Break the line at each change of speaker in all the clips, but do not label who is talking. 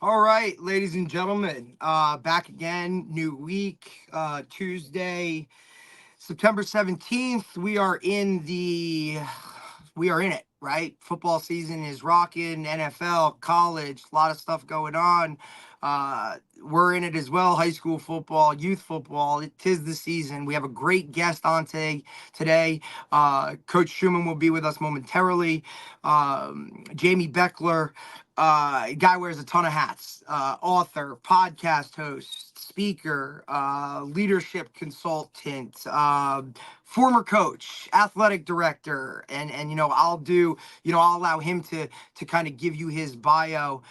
All right, ladies and gentlemen, back again, new week, Tuesday, September 17th. We are in it, right? Football season is rocking, NFL, college, a lot of stuff going on. We're in it as well, high school football, youth football. It is the season. We have a great guest on today. Coach Schuman will be with us momentarily. Jamy Bechler, guy wears a ton of hats. Author, podcast host, speaker, leadership consultant, former coach, athletic director, and I'll allow him to kind of give you his bio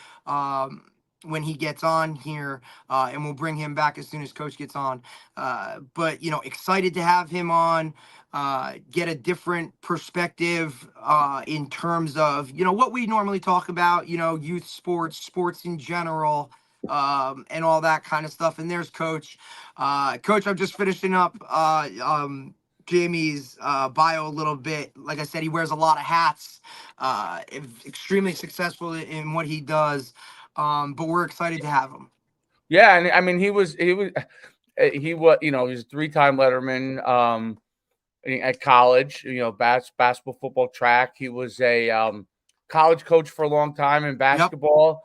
when he gets on here, and we'll bring him back as soon as coach gets on. But excited to have him on, get a different perspective in terms of what we normally talk about, youth sports in general, and all that kind of stuff. And there's coach. Coach, I'm just finishing up Jamie's bio a little bit. Like I said, he wears a lot of hats, extremely successful in what he does. But we're excited to have him.
Yeah, and I mean he was he was he was a three-time Letterman at college. Basketball, football, track. He was a college coach for a long time in basketball.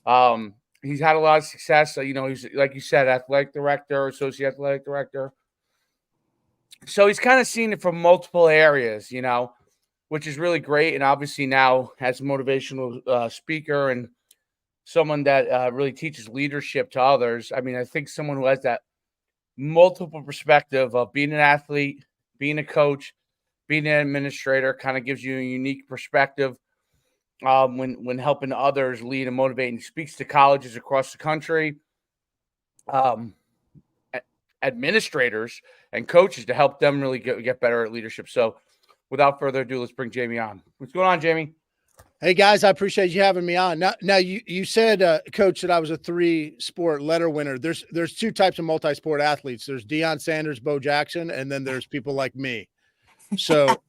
Yep. He's had a lot of success. He's, like you said, athletic director, associate athletic director. So he's kind of seen it from multiple areas, which is really great. And obviously now as a motivational speaker and someone that really teaches leadership to others. I mean, I think someone who has that multiple perspective of being an athlete, being a coach, being an administrator kind of gives you a unique perspective when helping others lead and motivate, and speaks to colleges across the country, administrators and coaches to help them really get better at leadership. So without further ado, let's bring Jamie on. What's going on, Jamie?
Hey guys, I appreciate you having me on. Now you said, Coach, that I was a 3-sport letter winner. There's two types of multi-sport athletes. There's Deion Sanders, Bo Jackson, and then there's people like me. So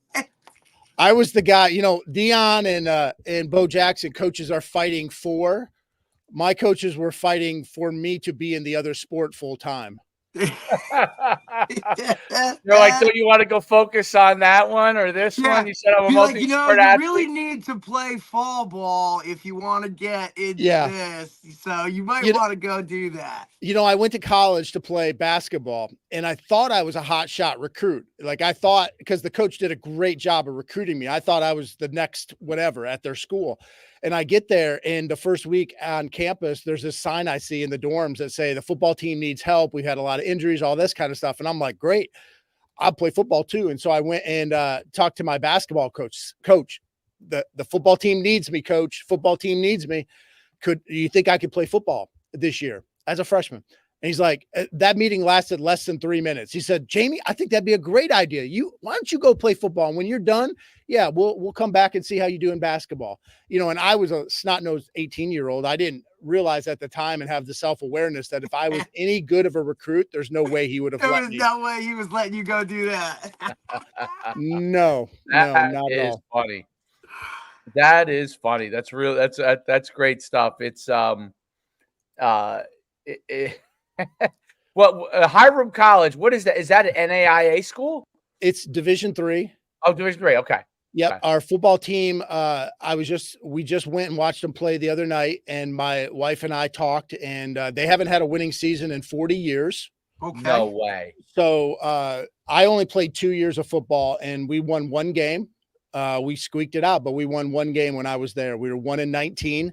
I was the guy. Deion and Bo Jackson coaches are fighting for. My coaches were fighting for me to be in the other sport full time.
You're like, don't you want to go focus on that one or this one? You said I'm a multi-sport athlete.
You really need to play fall ball if you want to get into this. So you might want to go do that.
I went to college to play basketball, and I thought I was a hot shot recruit. Like I thought, because the coach did a great job of recruiting me, I thought I was the next whatever at their school. And I get there, and the first week on campus, there's this sign I see in the dorms that say the football team needs help. We've had a lot of injuries, all this kind of stuff. And I'm like, great, I'll play football too. And so I went and talked to my basketball coach. Coach, the football team needs me, coach. Football team needs me. Do you think I could play football this year as a freshman? And he's like, that meeting lasted less than 3 minutes. He said, Jamie, I think that'd be a great idea. Why don't you go play football? And when you're done, we'll come back and see how you do in basketball. And I was a snot-nosed 18-year-old. I didn't realize at the time and have the self-awareness that if I was any good of a recruit, there's no way he would have let me.
There was no way he was letting you go do that.
No, not at all.
Funny. That is funny. That's real. That's great stuff. It's well, Hiram College, what is that? Is that an NAIA school?
It's Division III.
Oh, Division III. Okay.
Yep.
Okay.
Our football team, we just went and watched them play the other night, and my wife and I talked, and they haven't had a winning season in 40 years.
Okay. No way.
So I only played 2 years of football, and we won one game. We squeaked it out, but we won one game when I was there. We were 1-19.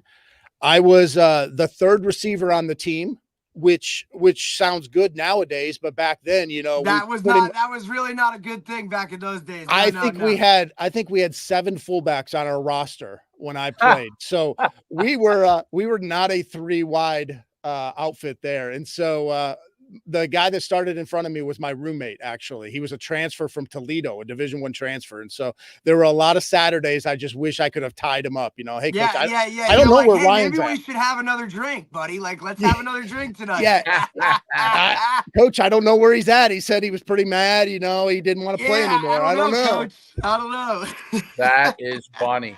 I was the third receiver on the team, which sounds good nowadays, but back then,
that was really not a good thing back in those days.
I think we had 7 fullbacks on our roster when I played. So we were not a 3-wide outfit there. And so the guy that started in front of me was my roommate. Actually, he was a transfer from Toledo, a Division I transfer. And so there were a lot of Saturdays I just wish I could have tied him up. Hey, Coach, I don't know where Ryan's
maybe we should have another drink, buddy. Like, let's have another drink tonight.
Coach, I don't know where he's at. He said he was pretty mad. He didn't want to play anymore. I don't know.
Coach. I don't know.
That is funny.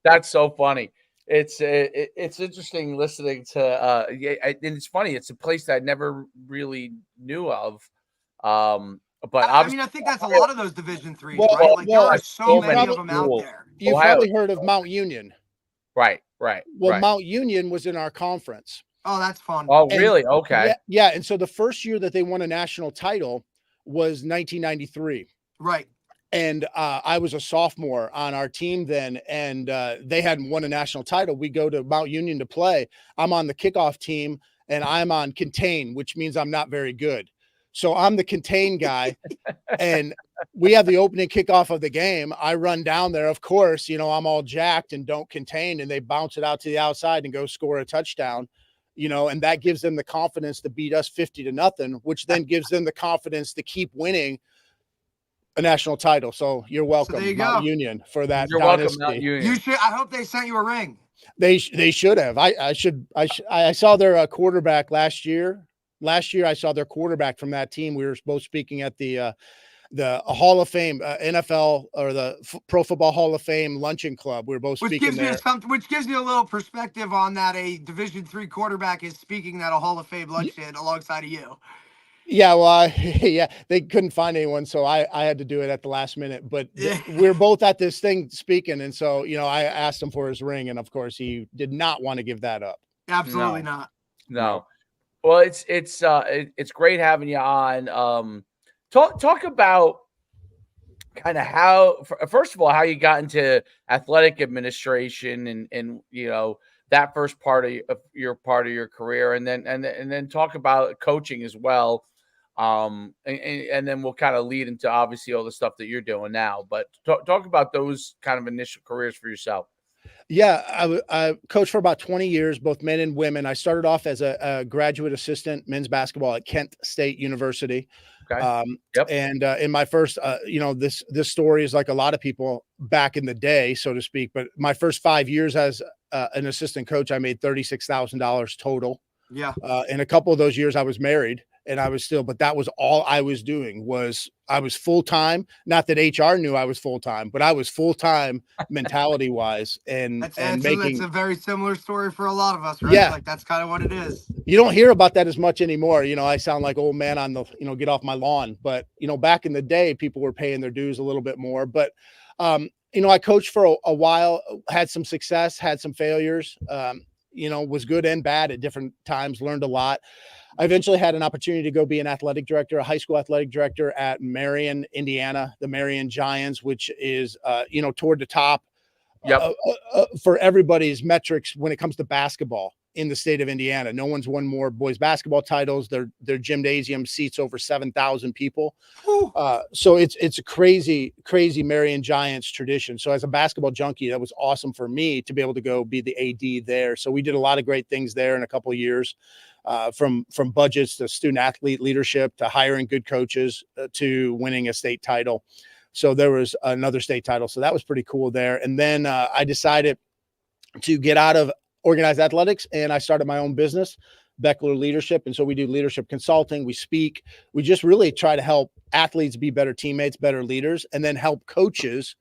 That's so funny. it's interesting listening to and it's funny. It's a place that I never really knew of. But
I
obviously,
mean, I think that's a lot of those Division threes,
Well,
right? Like there are
well,
so
you've
many
probably
of them out there.
you've
Ohio,
probably heard of Mount Union.
right.
Well, Mount Union was in our conference.
Oh, that's fun.
Oh,
And
really? Okay.
yeah. And so the first year that they won a national title was 1993.
Right.
And I was a sophomore on our team then, and they hadn't won a national title. We go to Mount Union to play. I'm on the kickoff team, and I'm on contain, which means I'm not very good. So I'm the contain guy, and we have the opening kickoff of the game. I run down there. Of course, I'm all jacked and don't contain, and they bounce it out to the outside and go score a touchdown. And that gives them the confidence to beat us 50-0, which then gives them the confidence to keep winning a national title. So you're welcome,
there you
Mount
go.
Union, for that
You're
dynasty.
welcome, Mount Union.
You should. I hope they sent you a ring.
They should have. I saw their quarterback last year. Last year, I saw their quarterback from that team. We were both speaking at the Hall of Fame NFL or the Pro Football Hall of Fame luncheon club. We were both speaking there.
Which gives you a little perspective on that. A Division III quarterback is speaking at a Hall of Fame luncheon alongside of you.
Yeah, well, yeah, they couldn't find anyone, so I had to do it at the last minute. But we're both at this thing speaking, and so I asked him for his ring, and of course he did not want to give that up.
Absolutely not.
No. Well, it's great having you on. Talk about kind of how, first of all, how you got into athletic administration and that first part of your career, and then talk about coaching as well. And then we'll kind of lead into obviously all the stuff that you're doing now, but talk about those kind of initial careers for yourself.
Yeah, I coached for about 20 years, both men and women. I started off as a graduate assistant men's basketball at Kent State University.
Okay.
And in my first, this story is like a lot of people back in the day, so to speak. But my first 5 years as an assistant coach, I made $36,000 total.
Yeah.
In a couple of those years, I was married. And I was still, but that was all I was doing I was full-time. Not that HR knew I was full-time, but I was full-time mentality wise. And
That's
making
a very similar story for a lot of us, right?
Yeah.
Like that's kind of what it is.
You don't hear about that as much anymore. I sound like old man on the, get off my lawn, but back in the day, people were paying their dues a little bit more, but I coached for a while, had some success, had some failures, was good and bad at different times, learned a lot. I eventually had an opportunity to go be an athletic director, a high school athletic director at Marion, Indiana, the Marion Giants, which is, toward the top for everybody's metrics when it comes to basketball in the state of Indiana. No one's won more boys basketball titles. Their gymnasium seats over 7,000 people. So it's a crazy Marion Giants tradition. So as a basketball junkie, that was awesome for me to be able to go be the AD there. So we did a lot of great things there in a couple of years. From budgets to student athlete leadership to hiring good coaches to winning a state title. So there was another state title. So that was pretty cool there. And then I decided to get out of organized athletics and I started my own business, Bechler Leadership. And so we do leadership consulting. We speak. We just really try to help athletes be better teammates, better leaders, and then help coaches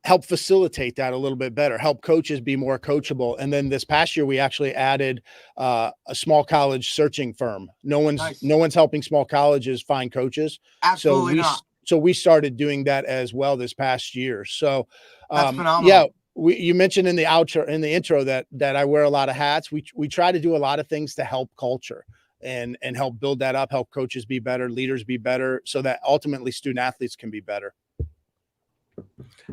help facilitate that a little bit better, help coaches be more coachable. And then this past year, we actually added a small college searching firm. No one's helping small colleges find coaches.
Absolutely not.
So we started doing that as well this past year. So
that's phenomenal.
Yeah, you mentioned in the intro that I wear a lot of hats. We try to do a lot of things to help culture and help build that up, help coaches be better, leaders be better, so that ultimately student athletes can be better.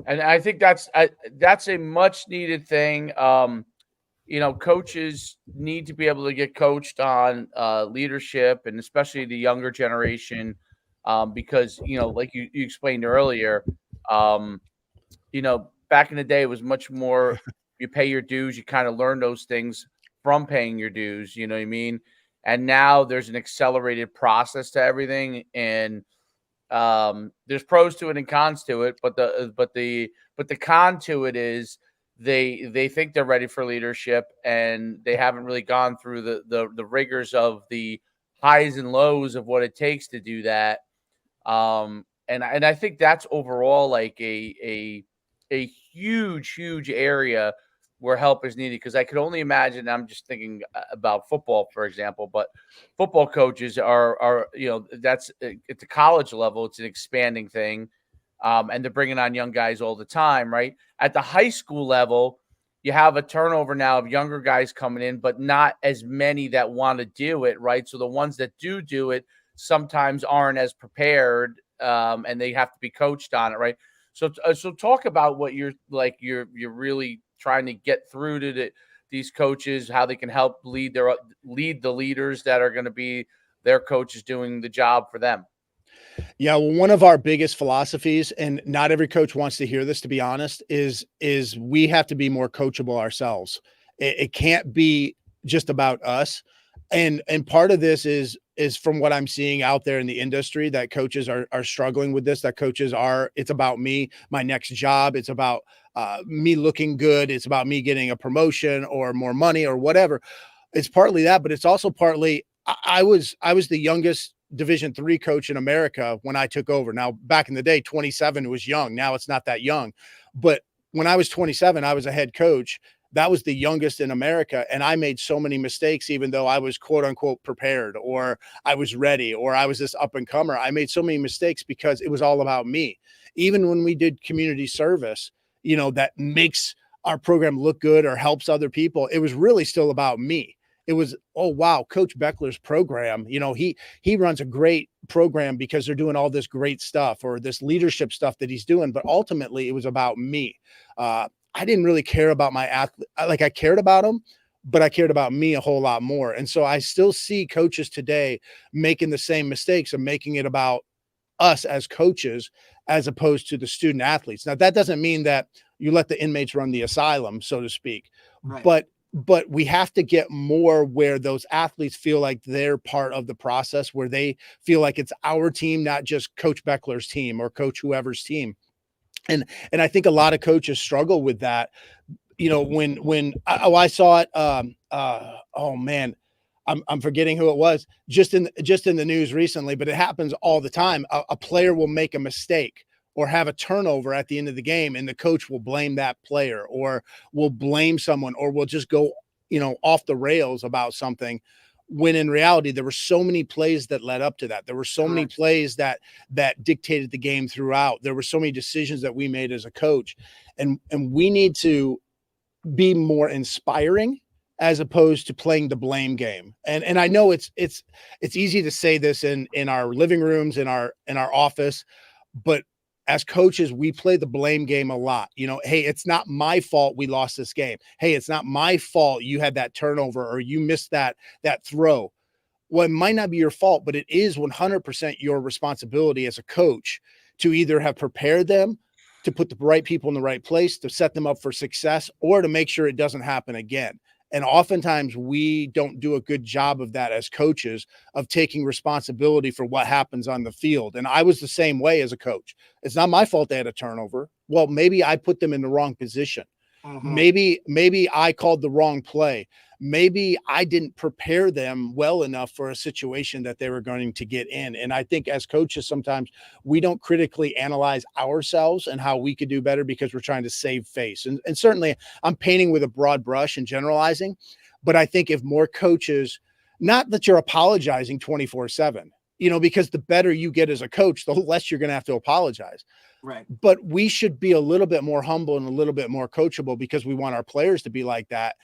And I think that's a much needed thing. Coaches need to be able to get coached on leadership, and especially the younger generation, because like you explained earlier, back in the day it was much more you pay your dues, you kind of learn those things from paying your dues. You know what I mean? And now there's an accelerated process to everything, and there's pros to it and cons to it, but the con to it is they think they're ready for leadership and they haven't really gone through the rigors of the highs and lows of what it takes to do that. And I think that's overall like a huge area where help is needed. Because I could only imagine, I'm just thinking about football, for example, but football coaches are that's at the college level, it's an expanding thing. And they're bringing on young guys all the time, right? At the high school level, you have a turnover now of younger guys coming in, but not as many that want to do it, right? So the ones that do it sometimes aren't as prepared, and they have to be coached on it, right? So talk about what you're like. You're really trying to get through to these coaches, how they can help lead the leaders that are going to be their coaches doing the job for them.
Yeah, well, one of our biggest philosophies, and not every coach wants to hear this, to be honest, is we have to be more coachable ourselves. It can't be just about us. And part of this is from what I'm seeing out there in the industry, that coaches are struggling with this, that coaches are, it's about me, my next job. It's about me looking good. It's about me getting a promotion or more money or whatever. It's partly that, but it's also partly I was the youngest Division III coach in America when I took over. Now, back in the day, 27 was young. Now it's not that young. But when I was 27, I was a head coach. That was the youngest in America. And I made so many mistakes, even though I was quote unquote prepared, or I was ready, or I was this up and comer. I made so many mistakes because it was all about me. Even when we did community service, that makes our program look good or helps other people, it was really still about me. It was, oh, wow, Coach Bechler's program, he runs a great program because they're doing all this great stuff or this leadership stuff that he's doing. But ultimately, it was about me. I didn't really care about my athlete. Like, I cared about them, but I cared about me a whole lot more. And so I still see coaches today making the same mistakes of making it about us as coaches as opposed to the student athletes. Now, that doesn't mean that you let the inmates run the asylum, so to speak,
Right.
but we have to get more where those athletes feel like they're part of the process, where they feel like it's our team, not just Coach Bechler's team or Coach whoever's team. And I think a lot of coaches struggle with that. I saw it. Oh man, I'm forgetting who it was. Just in the news recently, but it happens all the time. A player will make a mistake or have a turnover at the end of the game, and the coach will blame that player, or will blame someone, or will just go, off the rails about something. When in reality, there were so many plays that led up to that. There were so many plays that dictated the game throughout. There were so many decisions that we made as a coach, and we need to be more inspiring as opposed to playing the blame game. And I know it's easy to say this in our living rooms, in our office, but as coaches, we play the blame game a lot. Hey, it's not my fault we lost this game. Hey, it's not my fault you had that turnover or you missed that throw. Well, it might not be your fault, but it is 100% your responsibility as a coach to either have prepared them, to put the right people in the right place, to set them up for success, or to make sure it doesn't happen again. And oftentimes we don't do a good job of that as coaches, of taking responsibility for what happens on the field. And I was the same way as a coach. It's not my fault they had a turnover. Well, maybe I put them in the wrong position. Maybe I called the wrong play. Maybe I didn't prepare them well enough for a situation that they were going to get in. And I think as coaches, sometimes we don't critically analyze ourselves and how we could do better because we're trying to save face. And certainly I'm painting with a broad brush and generalizing, but I think if more coaches, not that you're apologizing 24/7, because the better you get as a coach, the less you're going to have to apologize.
Right.
But we should be a little bit more humble and a little bit more coachable, because we want our players to be like that.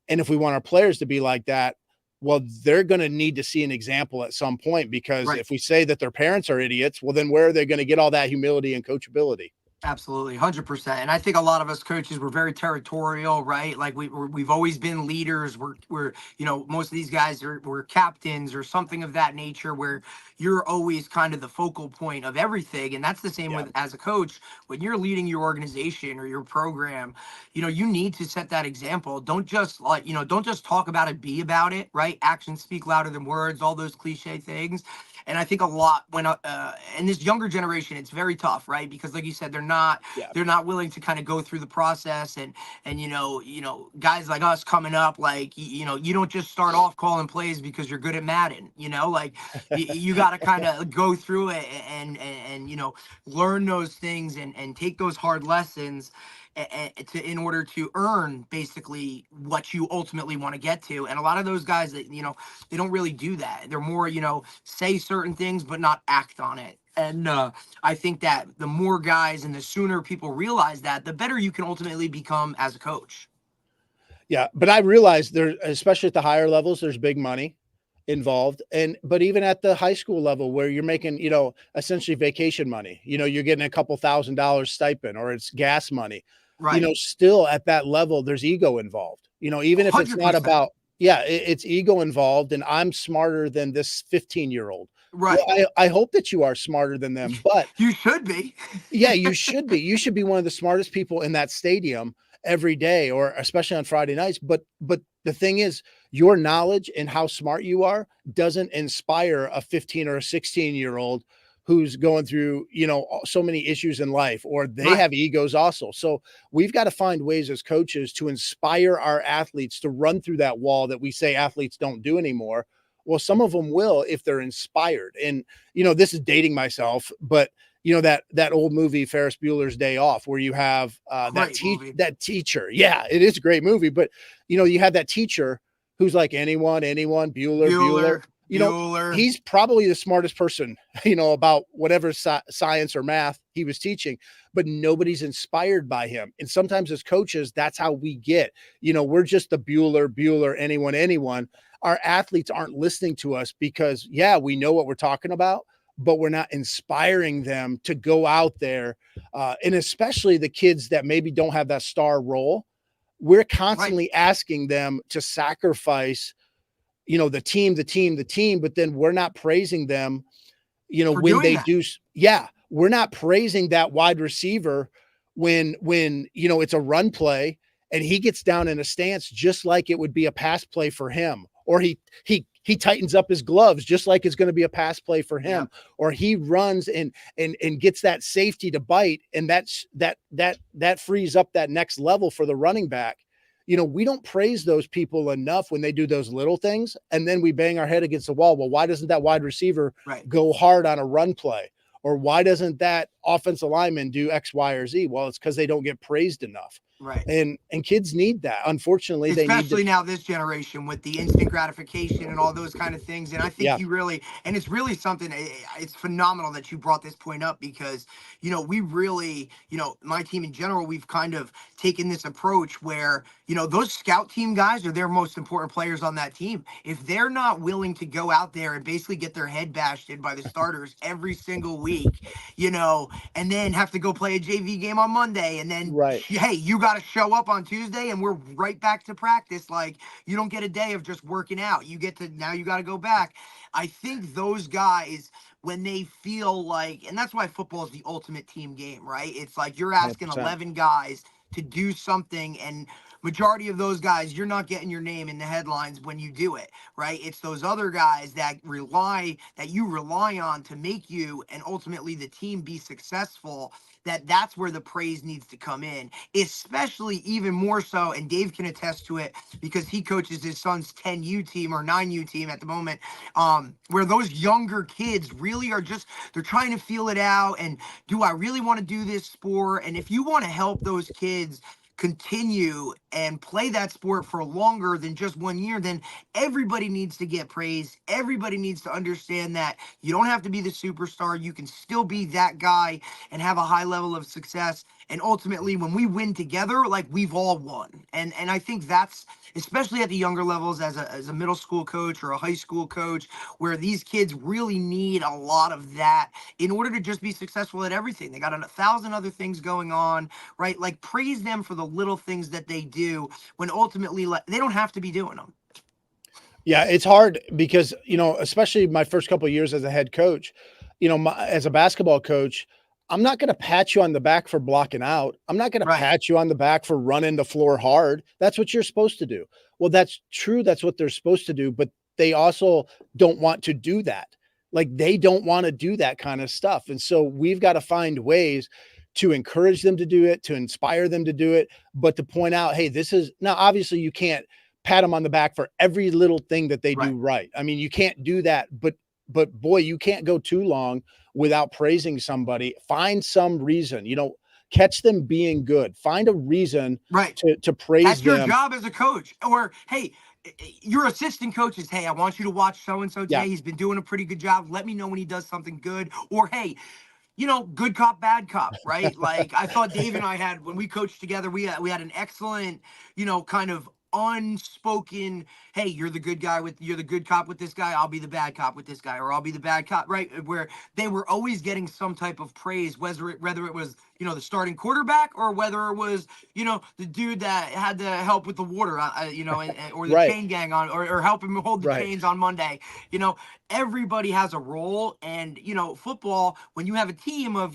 And if we want our players to be like that, well, they're going to need to see an example at some point, because if we say that their parents are idiots, well, then where are they going to get all that humility and coachability?
Absolutely, 100%. And I think a lot of us coaches were very territorial, right? Like we've always been leaders. We're most of these guys were captains or something of that nature, where you're always kind of the focal point of everything. And that's the same with as a coach. When you're leading your organization or your program, you need to set that example. Don't just don't just talk about it, be about it, right? Actions speak louder than words, all those cliche things. And I think a lot when in this younger generation, it's very tough, right? Because like you said, they're
Yeah.
they're not willing to kind of go through the process. And guys like us coming up, like, you don't just start off calling plays because you're good at Madden, like you got to kind of go through it and learn those things and take those hard lessons in order to earn basically what you ultimately want to get to. And a lot of those guys that, they don't really do that. They're more, say certain things, but not act on it. And I think that the more guys and the sooner people realize that, the better you can ultimately become as a coach.
Yeah. But I realized there, especially at the higher levels, there's big money involved. But even at the high school level where you're making, essentially vacation money, you're getting a couple $1,000 stipend or it's gas money,
Right.
still at that level, there's ego involved, even if it's not
100%.
about, it's ego involved and I'm smarter than this 15-year-old.
Right.
Well, I hope that you are smarter than them, but
you should be.
yeah, you should be. You should be one of the smartest people in that stadium every day, or especially on Friday nights. But the thing is, your knowledge and how smart you are doesn't inspire a 15 or a 16-year-old who's going through, so many issues in life, or they have egos also. So we've got to find ways as coaches to inspire our athletes to run through that wall that we say athletes don't do anymore. Well, some of them will if they're inspired. And, this is dating myself, but that old movie, Ferris Bueller's Day Off, where you have that teacher. Yeah, it is a great movie. But, you have that teacher who's like anyone, Bueller. He's probably the smartest person, about whatever science or math he was teaching, but nobody's inspired by him. And sometimes as coaches, that's how we get, we're just the Bueller, anyone. Our athletes aren't listening to us because, we know what we're talking about, but we're not inspiring them to go out there. And especially the kids that maybe don't have that star role, we're constantly asking them to sacrifice, the team, but then we're not praising them, when they do. Yeah. We're not praising that wide receiver when, it's a run play and he gets down in a stance, just like it would be a pass play for him, or he tightens up his gloves just like it's going to be a pass play for him, or he runs and gets that safety to bite. And that frees up that next level for the running back. We don't praise those people enough when they do those little things. And then we bang our head against the wall. Well, why doesn't that wide receiver go hard on a run play? Or why doesn't that offensive lineman do X, Y, or Z? Well, it's because they don't get praised enough.
Right.
And kids need that. Unfortunately,
especially now this generation with the instant gratification and all those kind of things. And I think it's really something, it's phenomenal that you brought this point up because, we really, my team in general, we've kind of taken this approach where, those scout team guys are their most important players on that team. If they're not willing to go out there and basically get their head bashed in by the starters every single week, and then have to go play a JV game on Monday, and then, hey, you got to show up on Tuesday and we're right back to practice. Like, you don't get a day of just working out. You got to go back. I think those guys, when they feel like, and that's why football is the ultimate team game, right? It's like you're asking 100%. 11 guys to do something, and majority of those guys, you're not getting your name in the headlines when you do it, right? It's those other guys that you rely on to make you and ultimately the team be successful. That's where the praise needs to come in, especially even more so. And Dave can attest to it because he coaches his son's 10U team or 9U team at the moment, where those younger kids really are they're trying to feel it out. And do I really want to do this sport? And if you want to help those kids continue and play that sport for longer than just 1 year, then everybody needs to get praised. Everybody needs to understand that you don't have to be the superstar. You can still be that guy and have a high level of success. And ultimately, when we win together, like, we've all won. And I think that's, especially at the younger levels, as a middle school coach or a high school coach, where these kids really need a lot of that in order to just be successful at everything. They got 1,000 other things going on, right? Like, praise them for the little things that they do when ultimately they don't have to be doing them.
Yeah, it's hard because, especially my first couple of years as a head coach, as a basketball coach, I'm not going to pat you on the back for blocking out. I'm not going to pat you on the back for running the floor hard. That's what you're supposed to do. Well, that's true. That's what they're supposed to do. But they also don't want to do that. Like, they don't want to do that kind of stuff. And so we've got to find ways to encourage them to do it, to inspire them to do it, but to point out, hey, this is now obviously you can't pat them on the back for every little thing that they do right. I mean, you can't do that, but boy, you can't go too long without praising somebody. Find some reason, catch them being good. Find a reason to praise
That's your
them.
job as a coach. Or, hey, your assistant coaches, hey, I want you to watch so-and-so today. He's been doing a pretty good job. Let me know when he does something good. Or, hey, good cop, bad cop, right? Like I thought Dave and I had, when we coached together, we had an excellent, kind of unspoken, hey, you're the good cop with this guy, I'll be the bad cop with this guy, or I'll be the bad cop, right? Where they were always getting some type of praise, whether it was the starting quarterback, or whether it was the dude that had to help with the water, or the chain gang on, or help him hold the chains on Monday. Everybody has a role, and football, when you have a team of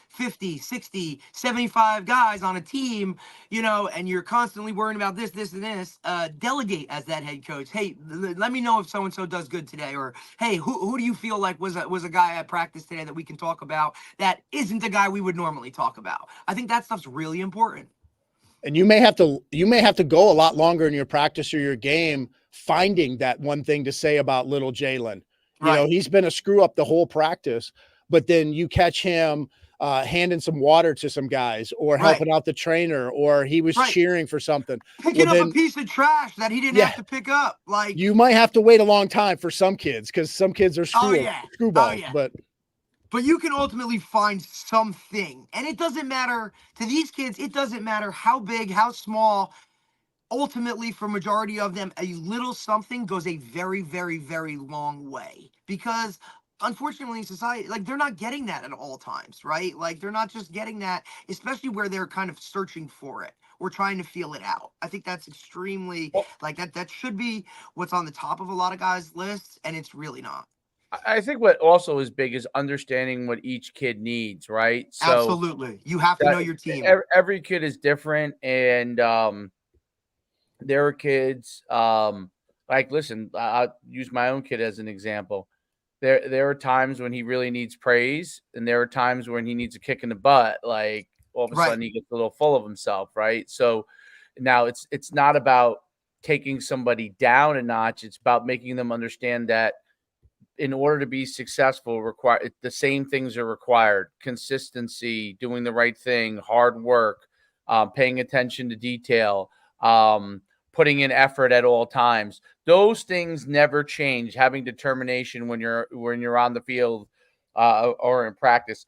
50, 60, 75 guys on a team, and you're constantly worrying about this and this, delegate as that head coach. Hey, let me know if so and so does good today, or hey, who do you feel like was a guy at practice today that we can talk about that isn't the guy we would normally talk about. I think that stuff's really important.
And you may have to go a lot longer in your practice or your game finding that one thing to say about little Jalen. He's been a screw up the whole practice, but then you catch him handing some water to some guys, or helping out the trainer, or he was cheering for something.
Picking up a piece of trash that he didn't have to pick up. Like,
you might have to wait a long time for some kids, because some kids are screwballs.
But you can ultimately find something. And it doesn't matter to these kids. It doesn't matter how big, how small. Ultimately, for majority of them, a little something goes a very, very, very long way. Because unfortunately in society, like, they're not getting that at all times, right? Like, they're not just getting that, especially where they're kind of searching for it or trying to feel it out. I think that's extremely, that should be what's on the top of a lot of guys' lists, and it's really not.
I think what also is big is understanding what each kid needs, right?
So absolutely. You have to know your team.
Every kid is different. And there are kids, listen, I'll use my own kid as an example. There are times when he really needs praise, and there are times when he needs a kick in the butt. Like, all of a sudden he gets a little full of himself, right? So now it's not about taking somebody down a notch. It's about making them understand that in order to be successful, the same things are required: consistency, doing the right thing, hard work, paying attention to detail, putting in effort at all times. Those things never change. Having determination when you're on the field or in practice.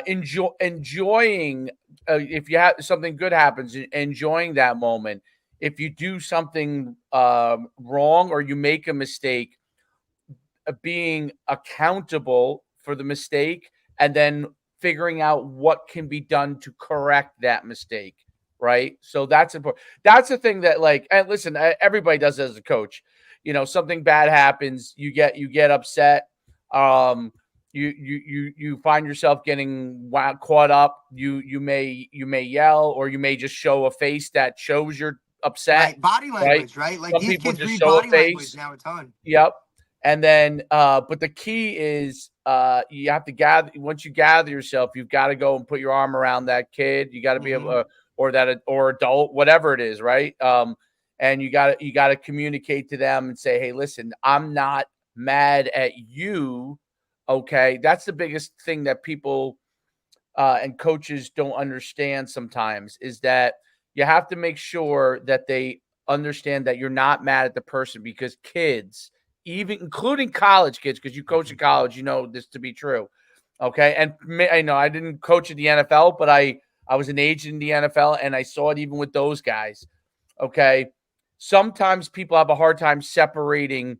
Enjoying if you have something good happens, enjoying that moment. If you do something wrong or you make a mistake, being accountable for the mistake and then figuring out what can be done to correct that mistake, right? So that's important. That's the thing that, like, and listen, everybody does it as a coach. Something bad happens, you get upset. You find yourself getting caught up. You may yell, or you may just show a face that shows you're upset.
Body language, right? Like,
some
these
people
kids
just
read
show
body
a face
language now a ton.
Yep. And then, but the key is, you have to once you gather yourself, you've got to go and put your arm around that kid. You got to be able, or adult, whatever it is, right? And you got to communicate to them and say, hey, listen, I'm not mad at you. Okay. That's the biggest thing that people and coaches don't understand sometimes, is that you have to make sure that they understand that you're not mad at the person, because kids, even including college kids, because you coach in college, this to be true. Okay. And I know I didn't coach in the NFL, but I was an agent in the NFL, and I saw it even with those guys. Okay. Sometimes people have a hard time separating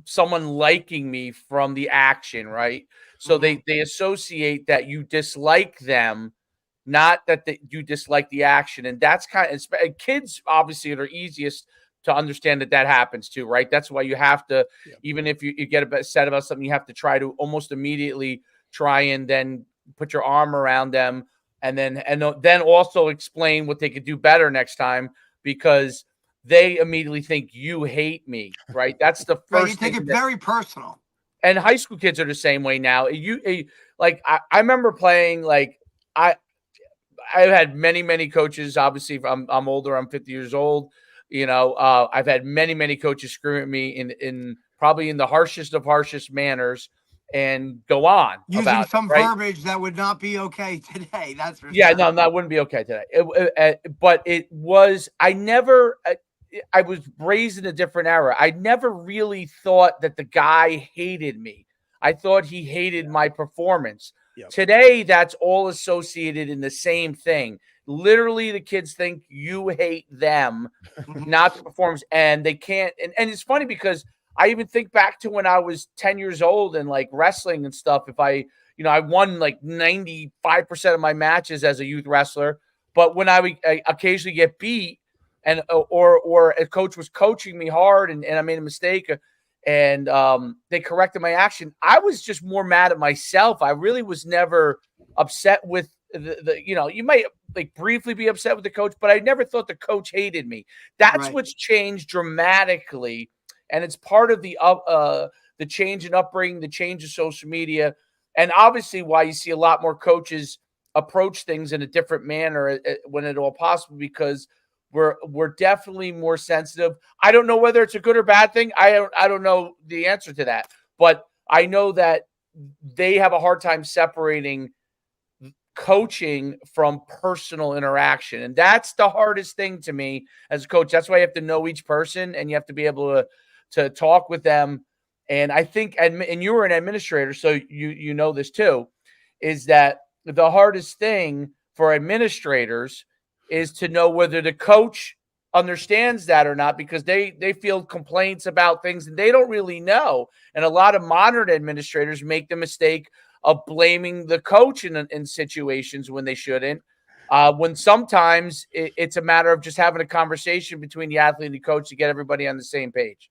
someone liking me from the action, right? So they associate that you dislike them, not that you dislike the action. And that's kids obviously are easiest to understand that happens too, right? That's why you have to, even if you get upset about something, you have to try to almost immediately try and then put your arm around them, and then also explain what they could do better next time, because they immediately think you hate me, right? That's the first
thing. You take it very personal.
And high school kids are the same way now. I remember playing, like, I've had many coaches. Obviously, I'm older. I'm 50 years old. I've had many coaches scream at me in probably in the harshest manners and go on
Using
about it,
some
right?
verbiage that would not be okay today. That's for
Yeah,
sure.
no, that wouldn't be okay today. But it was. I was raised in a different era. I never really thought that the guy hated me. I thought he hated my performance.
Yep.
Today, that's all associated in the same thing. Literally, the kids think you hate them, not the performance, and they can't. And it's funny because I even think back to when I was 10 years old and like wrestling and stuff. If I won like 95% of my matches as a youth wrestler, but when I would occasionally get beat, and or a coach was coaching me hard and I made a mistake, and they corrected my action, I was just more mad at myself. I really was never upset with the you might like briefly be upset with the coach, but I never thought the coach hated me. That's
Right.
what's changed dramatically, and it's part of the change in upbringing, the change of social media, and obviously why you see a lot more coaches approach things in a different manner when at all possible, because we're definitely more sensitive. I don't know whether it's a good or bad thing. I don't know the answer to that, but I know that they have a hard time separating coaching from personal interaction, and that's the hardest thing to me as a coach. That's why you have to know each person and you have to be able to talk with them. And I think, and you were an administrator, so you know this too, is that the hardest thing for administrators is to know whether the coach understands that or not, because they field complaints about things and they don't really know. And a lot of modern administrators make the mistake of blaming the coach in situations when they shouldn't. When sometimes it's a matter of just having a conversation between the athlete and the coach to get everybody on the same page.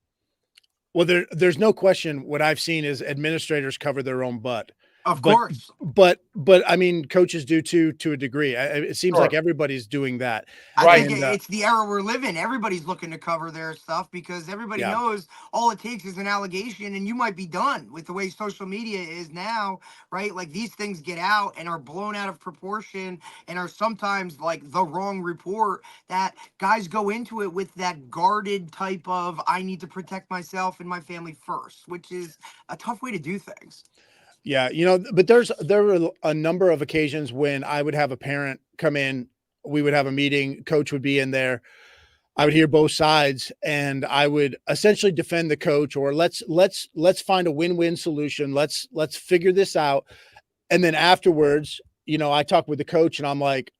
Well, there's no question. What I've seen is administrators cover their own butt.
Of course.
But I mean, coaches do too, to a degree. It seems like everybody's doing that.
I think it's the era we're living. Everybody's looking to cover their stuff because everybody knows all it takes is an allegation and you might be done with the way social media is now, right? Like these things get out and are blown out of proportion and are sometimes like the wrong report, that guys go into it with that guarded type of, I need to protect myself and my family first, which is a tough way to do things.
Yeah, but there were a number of occasions when I would have a parent come in, we would have a meeting, coach would be in there, I would hear both sides, and I would essentially defend the coach, or let's find a win-win solution. Let's figure this out. And then afterwards, I talk with the coach and I'm like,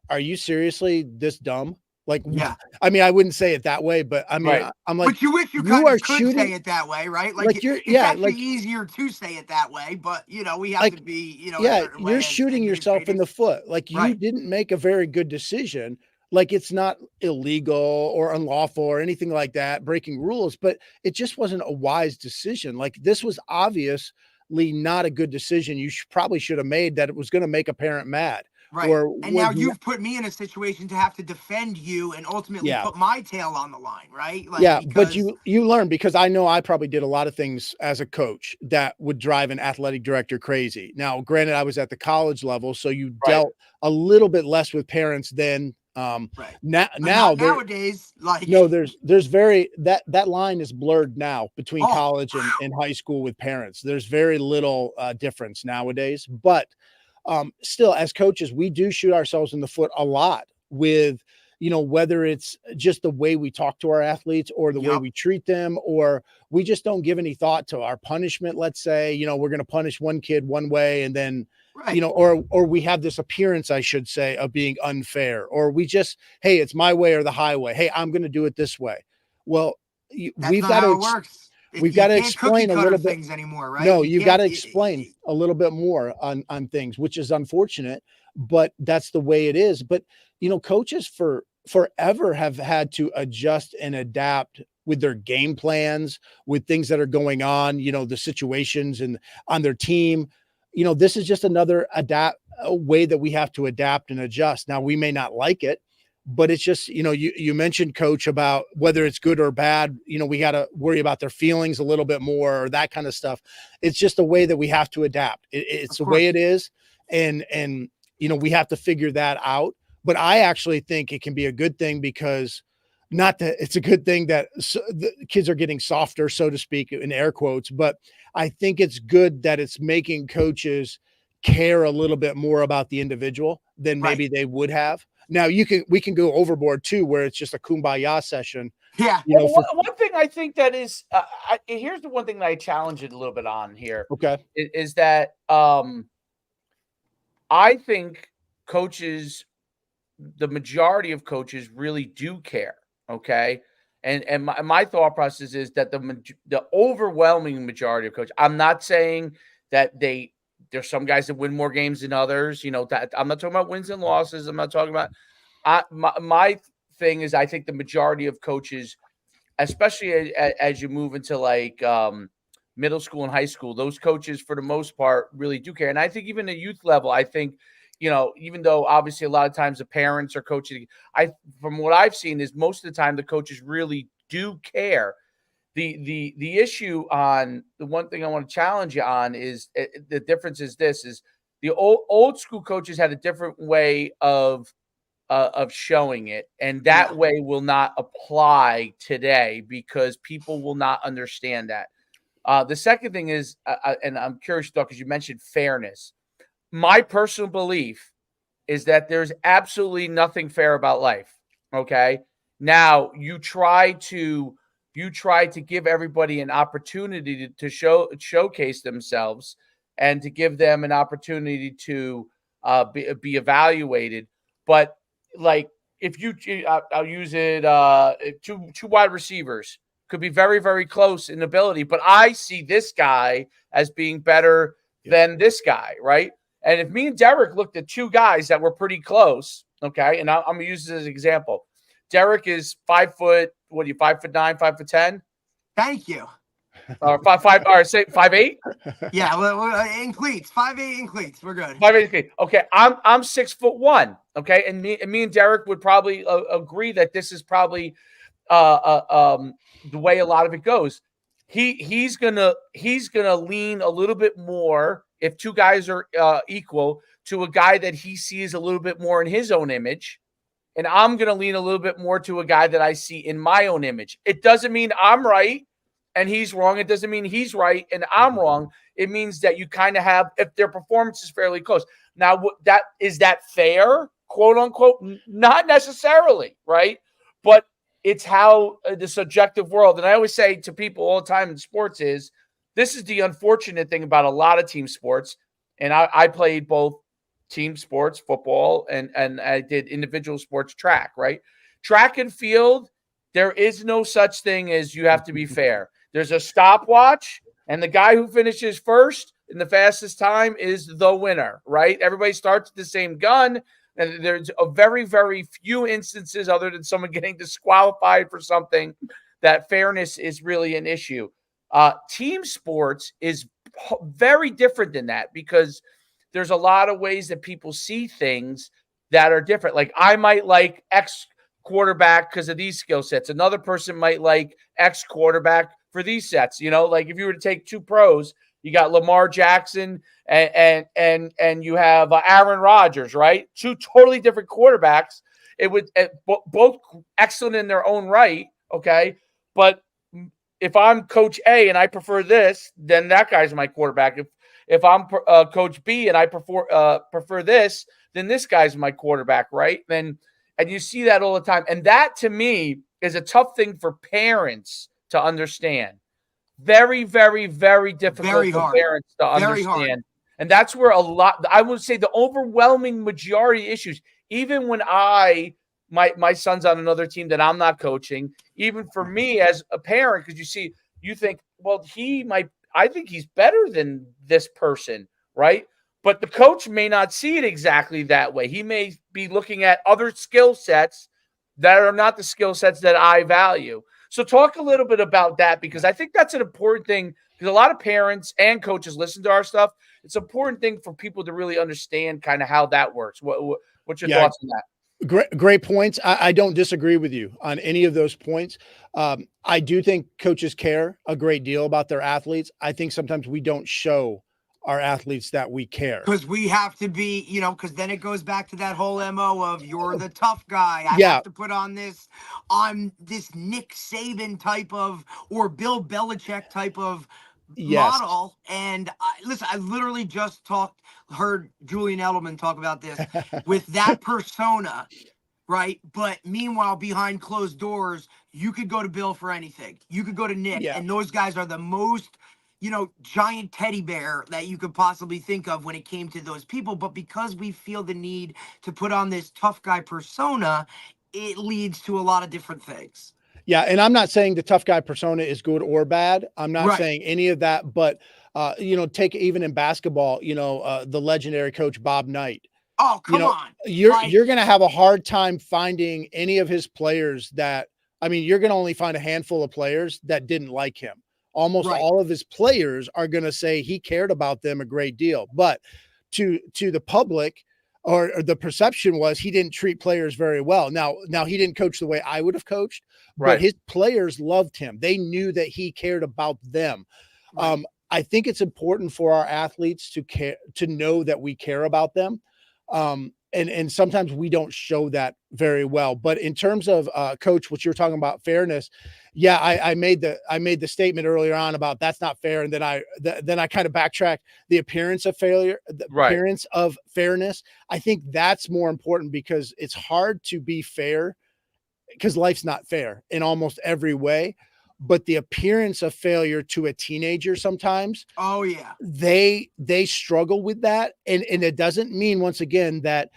are you seriously this dumb? Like,
yeah,
I mean, I wouldn't say it that way, but I mean, I'm like,
but you wish you could say it that way, right? Like it's actually easier to say it that way, but we have to be,
you're shooting yourself in the foot. Like you didn't make a very good decision. Like it's not illegal or unlawful or anything like that, breaking rules, but it just wasn't a wise decision. Like this was obviously not a good decision. You probably should have made that. It was going to make a parent mad.
Right. And now you've put me in a situation to have to defend you and ultimately put my tail on the line, right? Like,
but you learn, because I know I probably did a lot of things as a coach that would drive an athletic director crazy. Now, granted, I was at the college level, so you dealt a little bit less with parents then.
Nowadays, like
there's very that line is blurred now between college and high school with parents. There's very little difference nowadays, but still, as coaches, we do shoot ourselves in the foot a lot with, whether it's just the way we talk to our athletes or the way we treat them, or we just don't give any thought to our punishment. Let's say, we're going to punish one kid one way and then, or we have this appearance, I should say, of being unfair, or we just, hey, it's my way or the highway. Hey, I'm going to do it this way. Well, we've got to,
works.
We've got to explain a little bit
things anymore, right?
No, you got to explain a little bit more on things, which is unfortunate, but that's the way it is. But, coaches forever have had to adjust and adapt with their game plans, with things that are going on, the situations and on their team. This is just another way that we have to adapt and adjust. Now, we may not like it, but it's just, you mentioned, Coach, about whether it's good or bad, we got to worry about their feelings a little bit more, or that kind of stuff. It's just a way that we have to adapt. It's the way it is. And we have to figure that out. But I actually think it can be a good thing, because not that it's a good thing that the kids are getting softer, so to speak, in air quotes, but I think it's good that it's making coaches care a little bit more about the individual than
Right.
maybe they would have. Now we can go overboard too, where it's just a kumbaya session.
Yeah.
Well, one thing I think that is, here's the one thing that I challenge it a little bit on here.
Okay.
Is that I think coaches, the majority of coaches really do care. Okay. And my thought process is that the overwhelming majority of coaches, I'm not saying that there's some guys that win more games than others, that I'm not talking about wins and losses. I'm not talking about, my thing is, I think the majority of coaches, especially as you move into like middle school and high school, those coaches for the most part really do care. And I think even at youth level, I think, even though obviously a lot of times the parents are coaching, from what I've seen is most of the time the coaches really do care. The issue on the one thing I want to challenge you on is the difference is the old school coaches had a different way of showing it, and that way will not apply today because people will not understand that. The second thing is, and I'm curious though, because you mentioned fairness. My personal belief is that there's absolutely nothing fair about life. Okay. Now you try to give everybody an opportunity to showcase themselves and to give them an opportunity to be evaluated. But like if I'll use it, two wide receivers could be very, very close in ability, but I see this guy as being better than this guy, right? And if me and Derek looked at two guys that were pretty close, okay, and I'm going to use this as an example. Derek is 5 foot, 5'9", 5'10"?
Thank you.
Or 5'5", all right, say 5'8"?
Yeah, well, in cleats, 5'8" in cleats. We're good.
5'8". Okay, I'm 6'1", okay? And me and Derek would probably agree that this is probably the way a lot of it goes. He's gonna lean a little bit more if two guys are equal to a guy that he sees a little bit more in his own image, and I'm gonna lean a little bit more to a guy that I see in my own image. It doesn't mean I'm right and he's wrong. It doesn't mean he's right and I'm wrong. It means that you kind of have, if their performance is fairly close. Now, is that fair, quote unquote? Not necessarily, right? But it's how the subjective world, and I always say to people all the time in sports is, this is the unfortunate thing about a lot of team sports. And I played both team sports, football, and I did individual sports, track, right? Track and field, there is no such thing as you have to be fair. There's a stopwatch, and the guy who finishes first in the fastest time is the winner, right? Everybody starts with the same gun. And there's a very, very few instances other than someone getting disqualified for something that fairness is really an issue. Team sports is very different than that because there's a lot of ways that people see things that are different. Like I might like X quarterback because of these skill sets. Another person might like X quarterback for these sets. Like if you were to take two pros, you got Lamar Jackson and you have Aaron Rodgers, right? Two totally different quarterbacks. It would both excellent in their own right, okay? But if I'm Coach A and I prefer this, then that guy's my quarterback. If I'm Coach B and I prefer this, then this guy's my quarterback, right? And you see that all the time. And that to me is a tough thing for parents to understand. Very, very, very difficult for parents to understand. And that's where I would say the overwhelming majority of issues, even when my son's on another team that I'm not coaching, even for me as a parent, because you think, well, I think he's better than this person, right? But the coach may not see it exactly that way. He may be looking at other skill sets that are not the skill sets that I value. So talk a little bit about that, because I think that's an important thing, because a lot of parents and coaches listen to our stuff. It's an important thing for people to really understand kind of how that works. What's your thoughts on that?
Great points. I don't disagree with you on any of those points. I do think coaches care a great deal about their athletes. I think sometimes we don't show our athletes that we care.
Because we have to be, because then it goes back to that whole MO of you're the tough guy. I
Yeah.
have to put on this Nick Saban type of, or Bill Belichick type of
Yes.
model. And listen, I literally just heard Julian Edelman talk about this with that persona, right? But meanwhile, behind closed doors, you could go to Bill for anything. You could go to Nick,
Yeah.
and those guys are the most, giant teddy bear that you could possibly think of when it came to those people. But because we feel the need to put on this tough guy persona, it leads to a lot of different things.
Yeah. And I'm not saying the tough guy persona is good or bad. I'm not
Right.
saying any of that, but, take even in basketball, the legendary coach, Bob Knight.
Oh, come on.
You're going to have a hard time finding any of his players you're going to only find a handful of players that didn't like him. Almost
Right.
all of his players are going to say he cared about them a great deal. But to the public, or the perception was he didn't treat players very well. Now he didn't coach the way I would have coached,
Right.
but his players loved him. They knew that he cared about them.
Right.
I think it's important for our athletes to know that we care about them. And sometimes we don't show that very well. But in terms of coach, what you're talking about fairness, yeah, I made the statement earlier on about that's not fair, and then I kind of backtracked. The appearance of failure, the
Right.
appearance of fairness. I think that's more important because it's hard to be fair because life's not fair in almost every way. But the appearance of failure to a teenager sometimes,
Oh yeah,
they struggle with that. And it doesn't mean, once again, that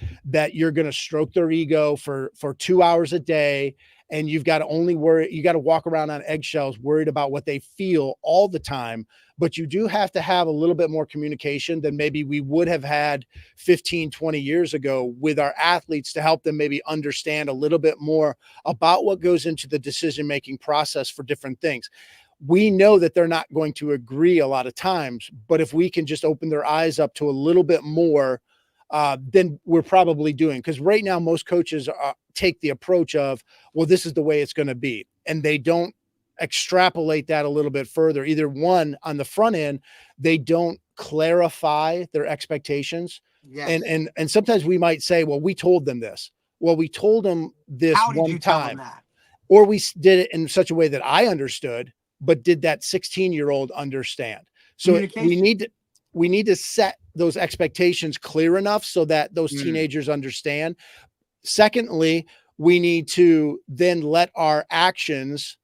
you're going to stroke their ego for 2 hours a day. And you've got to walk around on eggshells, worried about what they feel all the time. But you do have to have a little bit more communication than maybe we would have had 15, 20 years ago with our athletes to help them maybe understand a little bit more about what goes into the decision-making process for different things. We know that they're not going to agree a lot of times, but if we can just open their eyes up to a little bit more, then we're probably doing. Because right now, most coaches take the approach of, well, this is the way it's going to be. And they don't extrapolate that a little bit further. Either one, on the front end, they don't clarify their expectations.
yes.
And sometimes we might say, well, we told them this. Well, we told them this
How did
one
you tell
time.
them that?
Or we did it in such a way that I understood, but did that 16-year-old understand? So we need to set those expectations clear enough so that those teenagers understand. Secondly, we need to then let our actions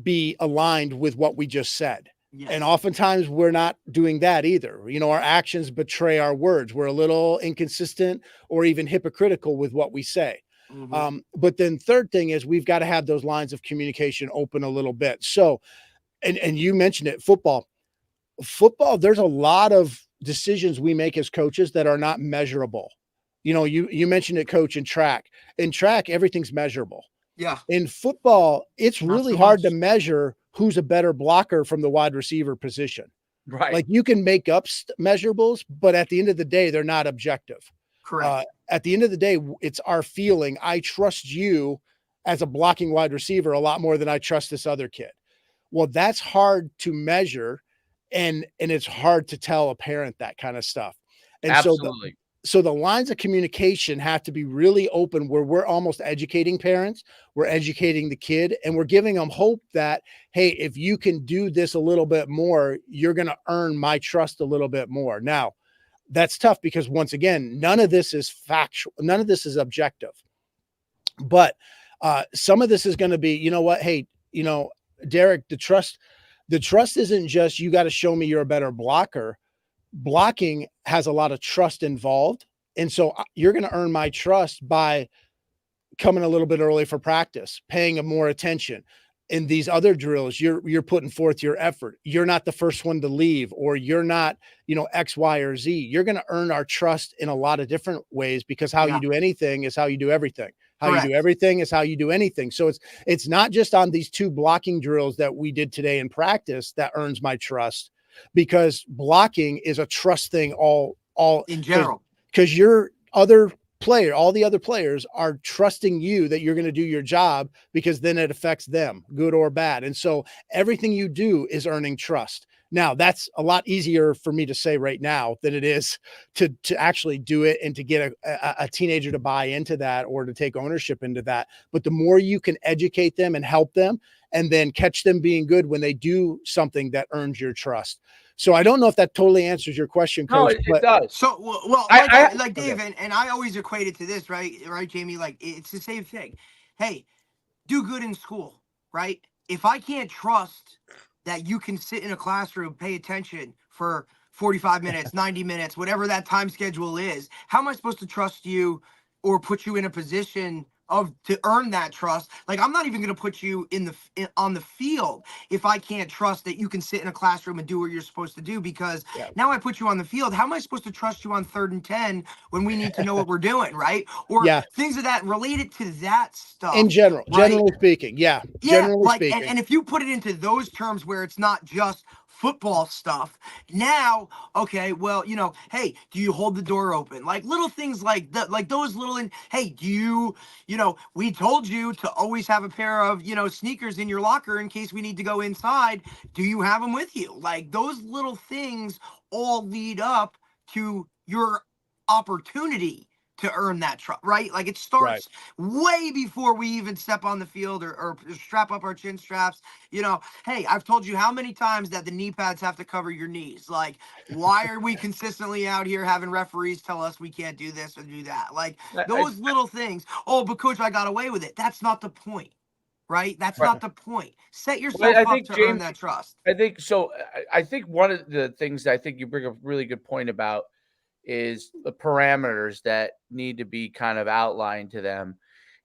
be aligned with what we just said.
Yes.
And oftentimes we're not doing that either. Our actions betray our words. We're a little inconsistent or even hypocritical with what we say.
Mhm.
But then third thing is we've got to have those lines of communication open a little bit. So, and you mentioned it, football, there's a lot of decisions we make as coaches that are not measurable. You mentioned it, coach, in track. In track, everything's measurable.
Yeah.
In football, it's
Not
really
so
hard
much.
to measure who's a better blocker from the wide receiver position.
Right.
Like you can make up measurables, but at the end of the day, they're not objective.
Correct.
At the end of the day, it's our feeling. I trust you as a blocking wide receiver a lot more than I trust this other kid. Well, that's hard to measure, and it's hard to tell a parent that kind of stuff. And
Absolutely.
so the lines of communication have to be really open, where we're almost educating parents, we're educating the kid, and we're giving them hope that, hey, if you can do this a little bit more, you're going to earn my trust a little bit more. Now, that's tough because, once again, none of this is factual. None of this is objective. But some of this is going to be, you know what? Hey, Derek, the trust isn't just, you got to show me you're a better blocker. Blocking has a lot of trust involved. And so you're going to earn my trust by coming a little bit early for practice, paying more attention. In these other drills, you're putting forth your effort. You're not the first one to leave, or you're not, X, Y, or Z. You're going to earn our trust in a lot of different ways, because how you do anything is how you do everything. How
Correct.
you do everything is how you do anything. So it's not just on these 2 blocking drills that we did today in practice that earns my trust, because blocking is a trust thing all
In general.
because your other all the other players are trusting you that you're going to do your job, because then it affects them, good or bad. And so everything you do is earning trust. Now, that's a lot easier for me to say right now than it is to actually do it and to get a teenager to buy into that or to take ownership into that. But the more you can educate them and help them, and then catch them being good when they do something that earns your trust. So I don't know if that totally answers your question, Coach.
No, it does.
So, well, like Dave,
okay.
and I always equate it to this, right, Jamie? Like, it's the same thing. Hey, do good in school, right? If I can't trust that you can sit in a classroom, pay attention for 45 minutes, 90 minutes, whatever that time schedule is, how am I supposed to trust you or put you in a position to earn that trust? Like, I'm not even going to put you on the field if I can't trust that you can sit in a classroom and do what you're supposed to do, because now I put you on the field. How am I supposed to trust you on 3rd and 10 when we need to know what we're doing, right? Or things of that related to that stuff.
In general,
right?
Generally speaking. Generally speaking.
And if you put it into those terms where it's not just football stuff, now, okay, well, hey, do you hold the door open? Like little things like that, like those little, hey, do you, we told you to always have a pair of, sneakers in your locker in case we need to go inside. Do you have them with you? Like those little things all lead up to your opportunity to earn that trust, right? Like it starts way before we even step on the field or strap up our chin straps. Hey, I've told you how many times that the knee pads have to cover your knees. Like, why are we consistently out here having referees tell us we can't do this or do that? Like those little things. Oh, but coach, I got away with it. That's not the point, right? That's not the point. Set yourself up to earn that trust.
I think so. I think one of the things I think you bring a really good point about is the parameters that need to be kind of outlined to them.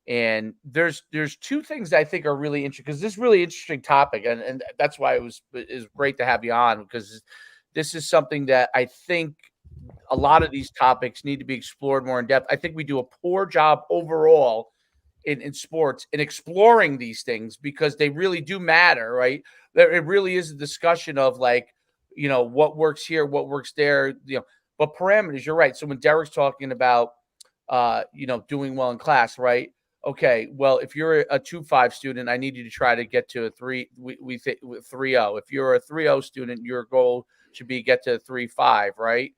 And there's two things I think are really interesting, because this is really interesting topic. And that's why it is great to have you on, because this is something that I think a lot of these topics need to be explored more in depth. I think we do a poor job overall in sports in exploring these things, because they really do matter, right? It really is a discussion of like, what works here, what works there, but parameters, you're right. So when Derek's talking about, doing well in class, right? Okay, well, if you're a 2.5 student, I need you to try to get to a 3. We think 3.0. If you're a 3.0 student, your goal should be get to a 3.5, right?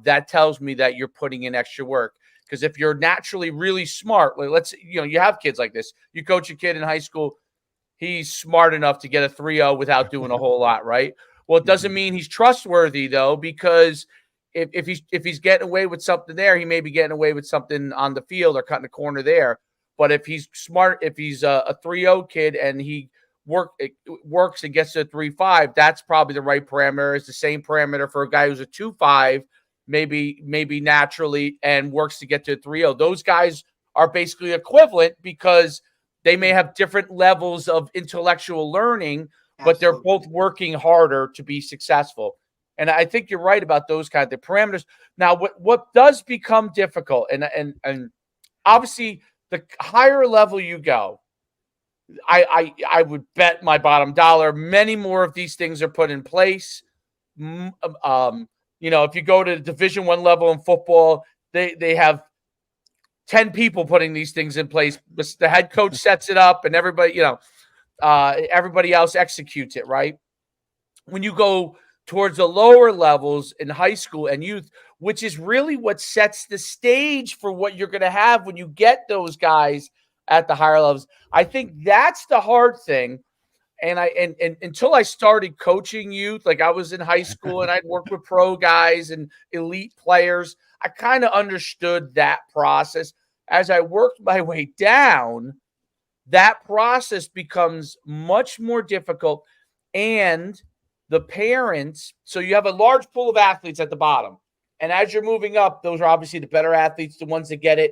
That tells me that you're putting in extra work. Because if you're naturally really smart, like let's, you have kids like this. You coach a kid in high school, he's smart enough to get a 3.0 without doing a whole lot, right? Well, it doesn't mean he's trustworthy though, because if he's getting away with something there, he may be getting away with something on the field or cutting a corner there. But if he's smart, if he's a 3.0 kid and he works and gets to a 3.5, that's probably the right parameter. It's the same parameter for a guy who's a 2.5, maybe naturally, and works to get to a 3.0. Those guys are basically equivalent because they may have different levels of intellectual learning, but they're both working harder to be successful. And I think you're right about those kind of parameters. Now, what does become difficult, and obviously the higher level you go, I would bet my bottom dollar many more of these things are put in place. If you go to Division I level in football, they have 10 people putting these things in place. The head coach sets it up, and everybody else executes it, right? When you go towards the lower levels in high school and youth, which is really what sets the stage for what you're going to have when you get those guys at the higher levels. I think that's the hard thing. And until I started coaching youth, like I was in high school and I'd work with pro guys and elite players, I kind of understood that process. As I worked my way down, that process becomes much more difficult. And the parents, so you have a large pool of athletes at the bottom. And as you're moving up, those are obviously the better athletes, the ones that get it.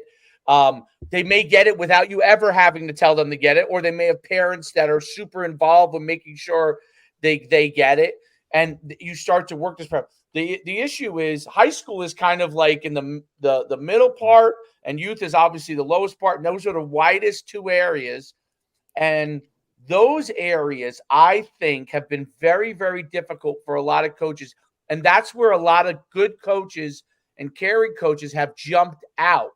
They may get it without you ever having to tell them to get it, or they may have parents that are super involved with making sure they get it. And you start to work this part. The issue is high school is kind of like in the middle part, and youth is obviously the lowest part. And those are the widest two areas. And those areas, I think, have been very, very difficult for a lot of coaches. And that's where a lot of good coaches and caring coaches have jumped out.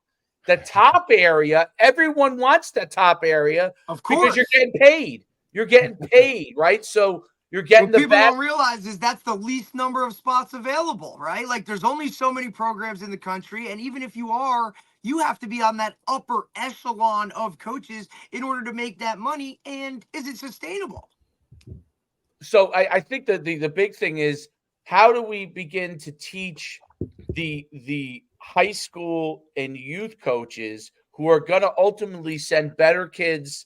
The top area, everyone wants the top area,
Of course,
because you're getting paid. You're getting paid, right? So you're getting
what
the
people
best.
don't realize is that's the least number of spots available, right? Like there's only so many programs in the country, and even if you are, you have to be on that upper echelon of coaches in order to make that money. And is it sustainable?
So I think that the big thing is, how do we begin to teach the high school and youth coaches who are going to ultimately send better kids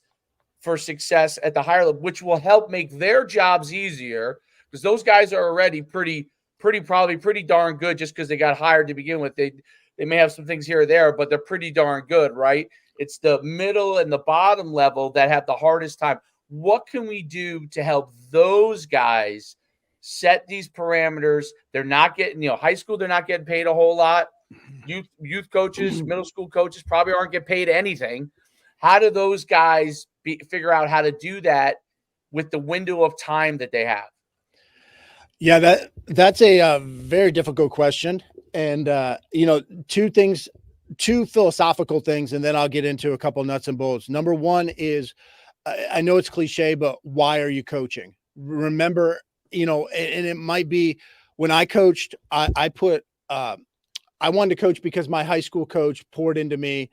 for success at the higher level, which will help make their jobs easier, because those guys are already probably pretty darn good just because they got hired to begin with. They may have some things here or there, but they're pretty darn good, right? It's the middle and the bottom level that have the hardest time. What can we do to help those guys set these parameters? They're not getting, high school, they're not getting paid a whole lot. Youth coaches, middle school coaches probably aren't getting paid anything. How do those guys figure out how to do that with the window of time that they have?
Yeah, that's a very difficult question. And, two philosophical things, and then I'll get into a couple nuts and bolts. Number one is, I know it's cliche, but why are you coaching? Remember, and it might be when I coached, I wanted to coach because my high school coach poured into me.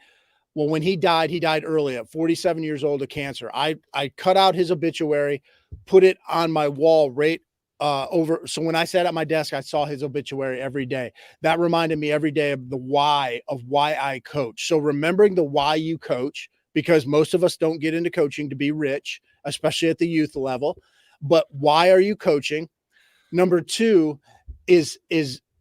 Well, when he died early at 47 years old of cancer. I cut out his obituary, put it on my wall right over. So when I sat at my desk, I saw his obituary every day. That reminded me every day of the why I coach. So remembering the why you coach, because most of us don't get into coaching to be rich, especially at the youth level. But why are you coaching? Number two is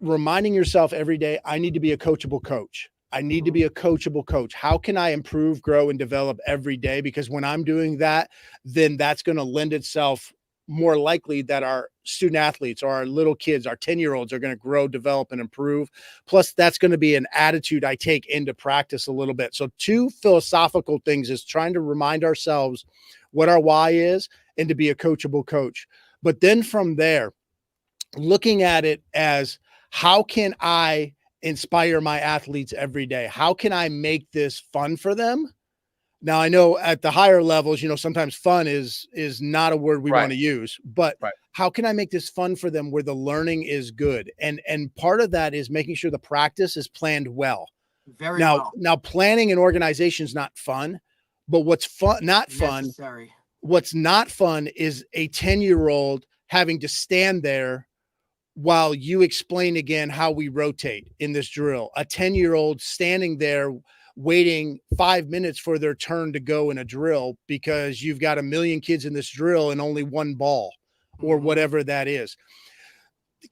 reminding yourself every day, I need to be a coachable coach. I need to be a coachable coach. How can I improve, grow, and develop every day? Because when I'm doing that, then that's going to lend itself more likely that our student athletes or our little kids, our 10-year-olds are going to grow, develop, and improve. Plus, that's going to be an attitude I take into practice a little bit. So two philosophical things is trying to remind ourselves what our why is and to be a coachable coach. But then from there, looking at it as, how can I inspire my athletes every day? How can I make this fun for them? Now, I know at the higher levels, sometimes fun is not a word we want to use, but how can I make this fun for them where the learning is good? And part of that is making sure the practice is planned well. Now planning and organization is not fun, but what's
necessary.
What's not fun is a 10-year-old having to stand there while you explain again how we rotate in this drill. A 10-year-old standing there waiting 5 minutes for their turn to go in a drill because you've got a million kids in this drill and only one ball or whatever that is.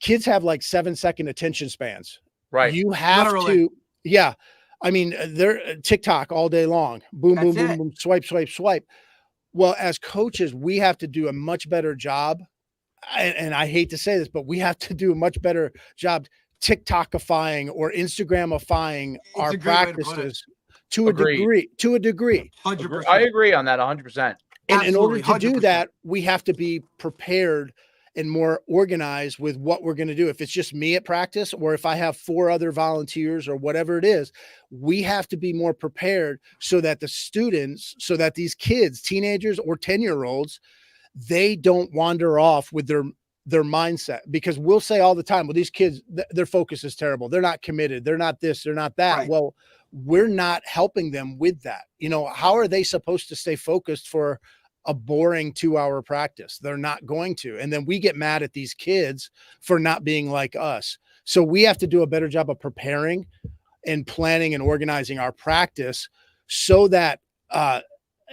Kids have like 7-second attention spans.
Right.
You have to, yeah. I mean, they're TikTok all day long. Boom, boom, boom, boom, swipe, swipe, swipe. Well, as coaches, we have to do a much better job. And I hate to say this, but we have to do a much better job TikTokifying or Instagramifying our practices to a degree.
100%.
I agree on that 100%.
And in order to do that, we have to be prepared and more organized with what we're going to do. If it's just me at practice, or if I have 4 other volunteers or whatever it is, we have to be more prepared so that the students, so that these kids, teenagers or 10-year-olds, they don't wander off with their mindset. Because we'll say all the time, well, these kids, their focus is terrible. They're not committed. They're not this, they're not that. Right. Well, we're not helping them with that. How are they supposed to stay focused for a boring 2-hour practice? They're not going to. And then we get mad at these kids for not being like us. So we have to do a better job of preparing and planning and organizing our practice so that,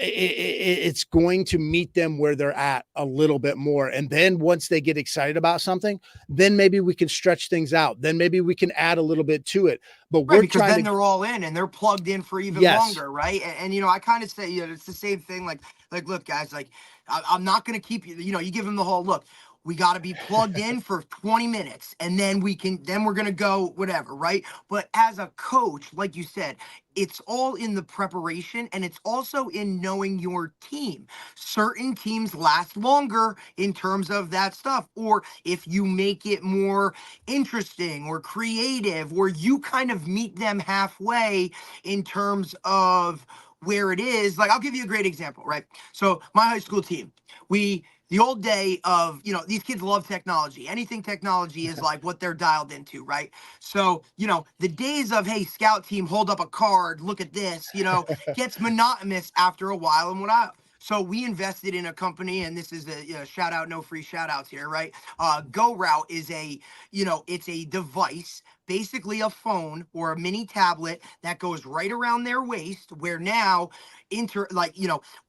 it's going to meet them where they're at a little bit more. And then once they get excited about something, then maybe we can stretch things out. Then maybe we can add a little bit to it. But we're
because then they're all in and they're plugged in for even longer, right? And I kind of say, it's the same thing. Like, look, guys, like, I'm not going to keep you. You give them the whole look. We got to be plugged in for 20 minutes and then we're going to go whatever, right? But as a coach, like you said, it's all in the preparation and it's also in knowing your team. Certain teams last longer in terms of that stuff. Or if you make it more interesting or creative, or you kind of meet them halfway in terms of where it is. Like, I'll give you a great example, right? So my high school team, the old day of, these kids love technology. Anything technology is like what they're dialed into, right? So, the days of, hey, scout team, hold up a card, look at this, gets monotonous after a while. So we invested in a company, and this is a shout out, no free shout outs here, right? Go Route is it's a device, basically a phone or a mini tablet that goes right around their waist, where now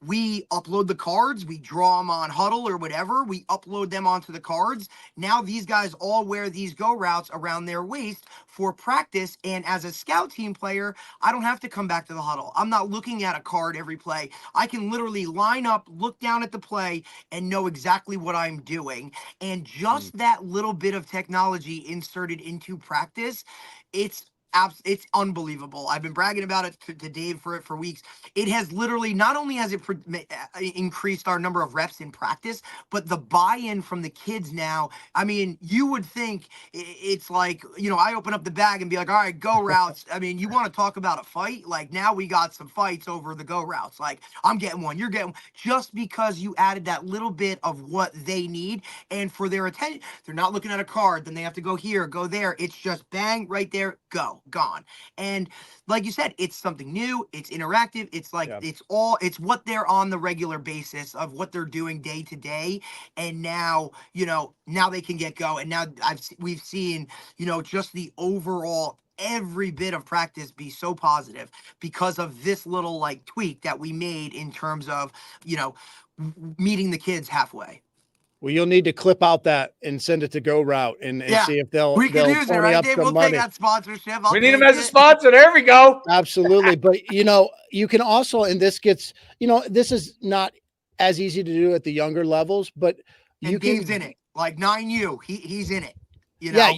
we upload the cards, we draw them on Huddle or whatever, we upload them onto the cards. Now these guys all wear these Go Routes around their waist for practice. And as a scout team player, I don't have to come back to the huddle. I'm not looking at a card every play. I can literally line up, look down at the play, and know exactly what I'm doing. And just that little bit of technology inserted into practice, it's unbelievable. I've been bragging about it to Dave for weeks. It has literally, not only has it increased our number of reps in practice, but the buy-in from the kids now. I mean, you would think it's like, I open up the bag and be like, all right, Go Routes. I mean, you want to talk about a fight? Like, now we got some fights over the Go Routes. Like, I'm getting one, you're getting one, just because you added that little bit of what they need. And for their attention, they're not looking at a card, then they have to go here, go there. It's just bang, right there, gone. And like you said, it's something new, it's interactive, it's like it's what they're on the regular basis of what they're doing day to day. And now now they can get going. And now we've seen just the overall every bit of practice be so positive because of this little like tweak that we made in terms of meeting the kids halfway.
Well, you'll need to clip out that and send it to Go Route and see if they'll
use it, right, Dave? We'll
money.
take that sponsorship.
We need them as a sponsor. There we go.
Absolutely. But you can also, and this gets, this is not as easy to do at the younger levels, but
Dave's in it. Like 9U, he's in it.
Yeah,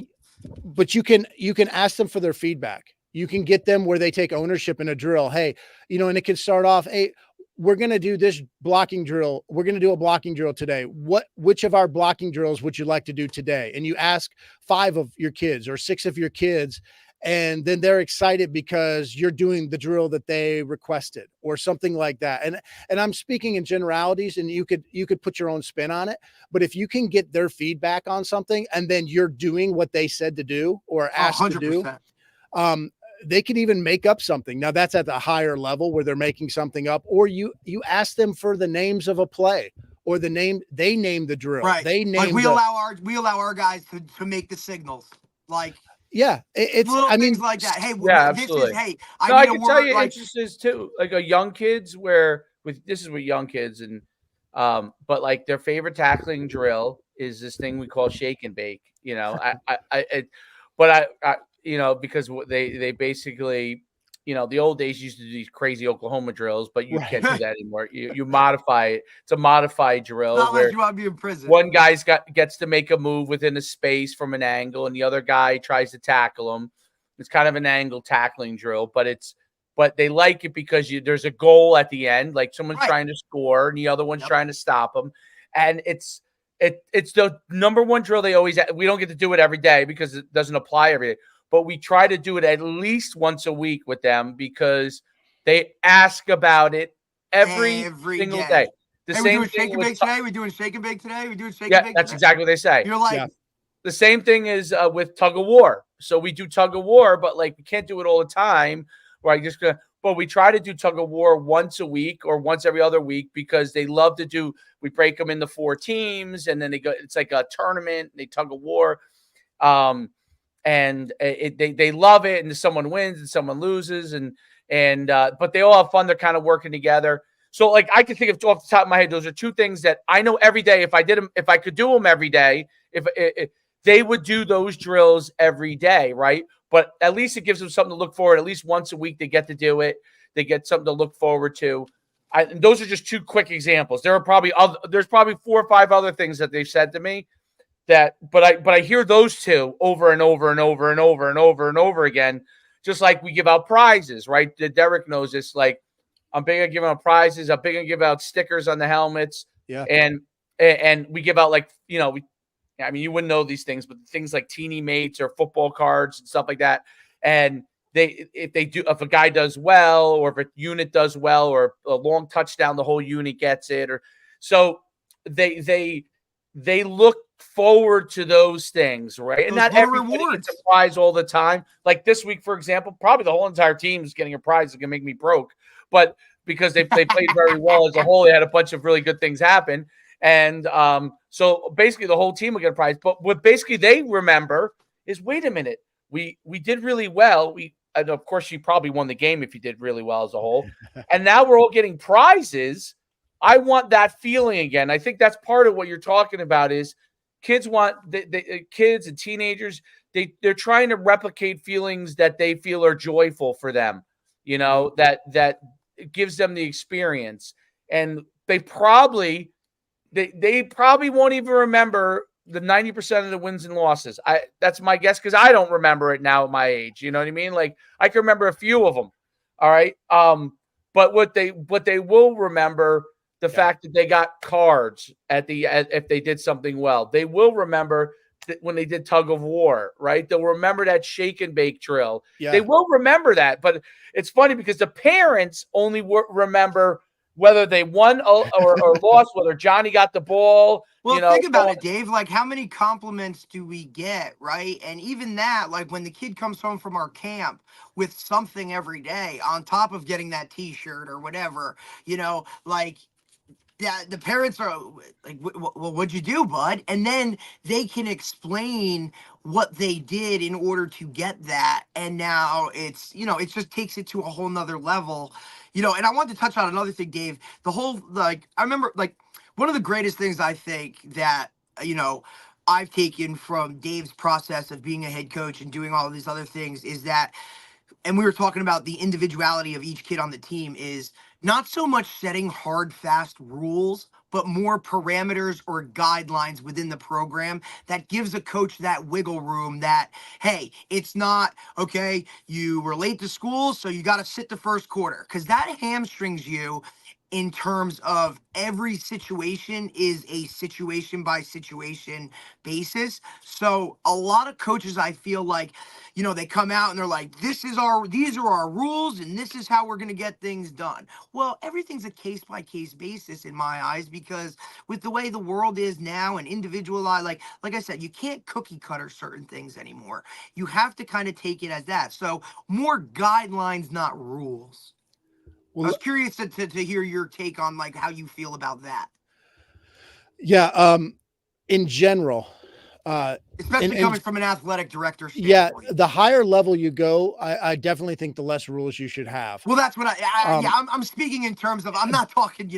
but you can ask them for their feedback. You can get them where they take ownership in a drill. Hey, and it can start off, hey, we're going to do this blocking drill. We're going to do a blocking drill today. Which of our blocking drills would you like to do today? And you ask 5 of your kids or 6 of your kids, and then they're excited because you're doing the drill that they requested or something like that. And I'm speaking in generalities, and you could put your own spin on it. But if you can get their feedback on something and then you're doing what they said to do or asked 100%. To do, they could even make up something. Now that's at the higher level where they're making something up, or you ask them for the names of a play or they name the drill.
Right.
They name
like we allow our guys to make the signals. Like,
yeah, it's
little things like that. Hey,
absolutely.
I
can tell you instances too, like a young kids this is with young kids and but like their favorite tackling drill is this thing we call shake and bake. Because they basically, the old days used to do these crazy Oklahoma drills, but you can't do that anymore. You modify it. It's a modified drill.
Not where you want to be in prison.
One guy's gets to make a move within a space from an angle, and the other guy tries to tackle him. It's kind of an angle tackling drill, but they like it because there's a goal at the end, like someone's trying to score and the other one's trying to stop them, and it's the number one drill they always. We don't get to do it every day because it doesn't apply every day. But we try to do it at least once a week with them because they ask about it every single day.
The same thing with today. We're doing shake and bake today. We're doing shake and bake.
That's exactly what they say.
You're like
the same thing is with tug of war. So we do tug of war, but like we can't do it all the time. Right? But we try to do tug of war once a week or once every other week because they love to do. We break them into 4 teams, and then they go. It's like a tournament. They tug of war. And they love it, and someone wins and someone loses, but they all have fun. They're kind of working together. So like I can think of off the top of my head, those are 2 things that I know every day. If I could do them every day, if they would do those drills every day, right? But at least it gives them something to look forward. At least once a week, they get to do it. They get something to look forward to. And those are just 2 quick examples. There's probably 4 or 5 other things that they've said to me. but I hear those two over and over and over and over and over and over again, just like we give out prizes, right? Derek knows this. Like, I'm big on giving out prizes. I'm big on giving out stickers on the helmets.
Yeah.
And we give out, like, I mean, you wouldn't know these things, but things like teeny mates or football cards and stuff like that. And if a guy does well, or if a unit does well, or a long touchdown, the whole unit gets it. Or so they look forward to those things, right? And not everybody gets a prize all the time. Like this week, for example, probably the whole entire team is getting a prize. It's gonna make me broke, but because they played very well as a whole, they had a bunch of really good things happen. And so basically the whole team will get a prize. But what basically they remember is, wait a minute, we did really well. And of course, you probably won the game if you did really well as a whole. And now we're all getting prizes. I want that feeling again. I think that's part of what you're talking about is kids want the kids and teenagers. They're trying to replicate feelings that they feel are joyful for them. That gives them the experience, and they probably won't even remember the 90% of the wins and losses. That's my guess, because I don't remember it now at my age. You know what I mean? Like, I can remember a few of them. All right. But what they will remember, the fact that they got cards if they did something well. They will remember when they did tug of war, right? They'll remember that shake and bake drill. Yeah. They will remember that. But it's funny because the parents only remember whether they won or lost, whether Johnny got the ball.
Well, think about it, Dave. Like, how many compliments do we get, right? And even that, like, when the kid comes home from our camp with something every day on top of getting that T-shirt or whatever, like, the parents are like, well, what'd you do, bud? And then they can explain what they did in order to get that. And now it's, it just takes it to a whole nother level, and I wanted to touch on another thing, Dave. The whole, like, I remember, like, one of the greatest things I think that, I've taken from Dave's process of being a head coach and doing all of these other things is that, and we were talking about the individuality of each kid on the team, is not so much setting hard, fast rules, but more parameters or guidelines within the program that gives a coach that wiggle room that, hey, it's not, okay, you were late to school, so you got to sit the first quarter, because that hamstrings you in terms of every situation is a situation by situation basis. So a lot of coaches, I feel like, they come out and they're like, these are our rules and this is how we're going to get things done. Well, everything's a case by case basis in my eyes, because with the way the world is now and individualized, like I said, you can't cookie cutter certain things anymore. You have to kind of take it as that. So more guidelines, not rules. Well, I was curious to hear your take on, like, how you feel about that.
Yeah. In general,
especially coming from an athletic director standpoint.
Yeah, the higher level you go, I definitely think the less rules you should have.
Well, that's what I'm speaking in terms of, I'm not talking,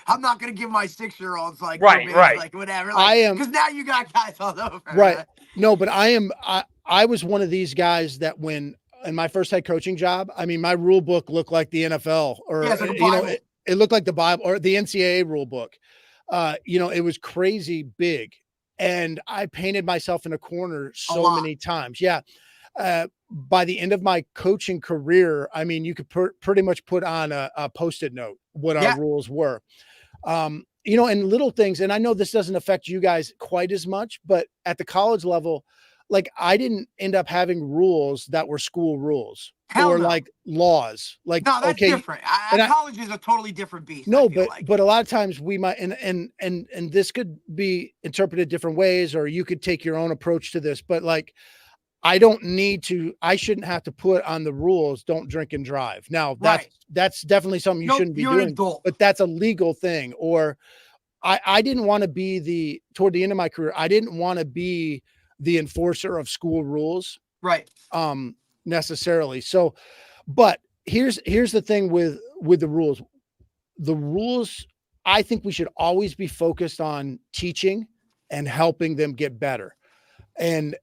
I'm not going to give my 6-year-olds like,
right,
like whatever. Like, I am, because now you got guys all over.
Right. No, but I was one of these guys that when, in my first head coaching job, I mean, my rule book looked like the NFL, or
like a Bible.
It looked like the Bible or the NCAA rule book. It was crazy big, and I painted myself in a corner so many times. Yeah. By the end of my coaching career, I mean, you could pretty much put on a Post-it note what our rules were. And little things. And I know this doesn't affect you guys quite as much, but at the college level, like, I didn't end up having rules that were school rules or like laws. Like,
no, that's different. College is a totally different beast.
No, but a lot of times we might, and this could be interpreted different ways, or you could take your own approach to this. But like, I shouldn't have to put on the rules, don't drink and drive. Now that's definitely something you shouldn't be doing, but that's a legal thing. Or I didn't want to be toward the end of my career, I didn't want to be the enforcer of school rules.
Right.
Necessarily. So, but here's the thing with the rules. The rules, I think we should always be focused on teaching and helping them get better and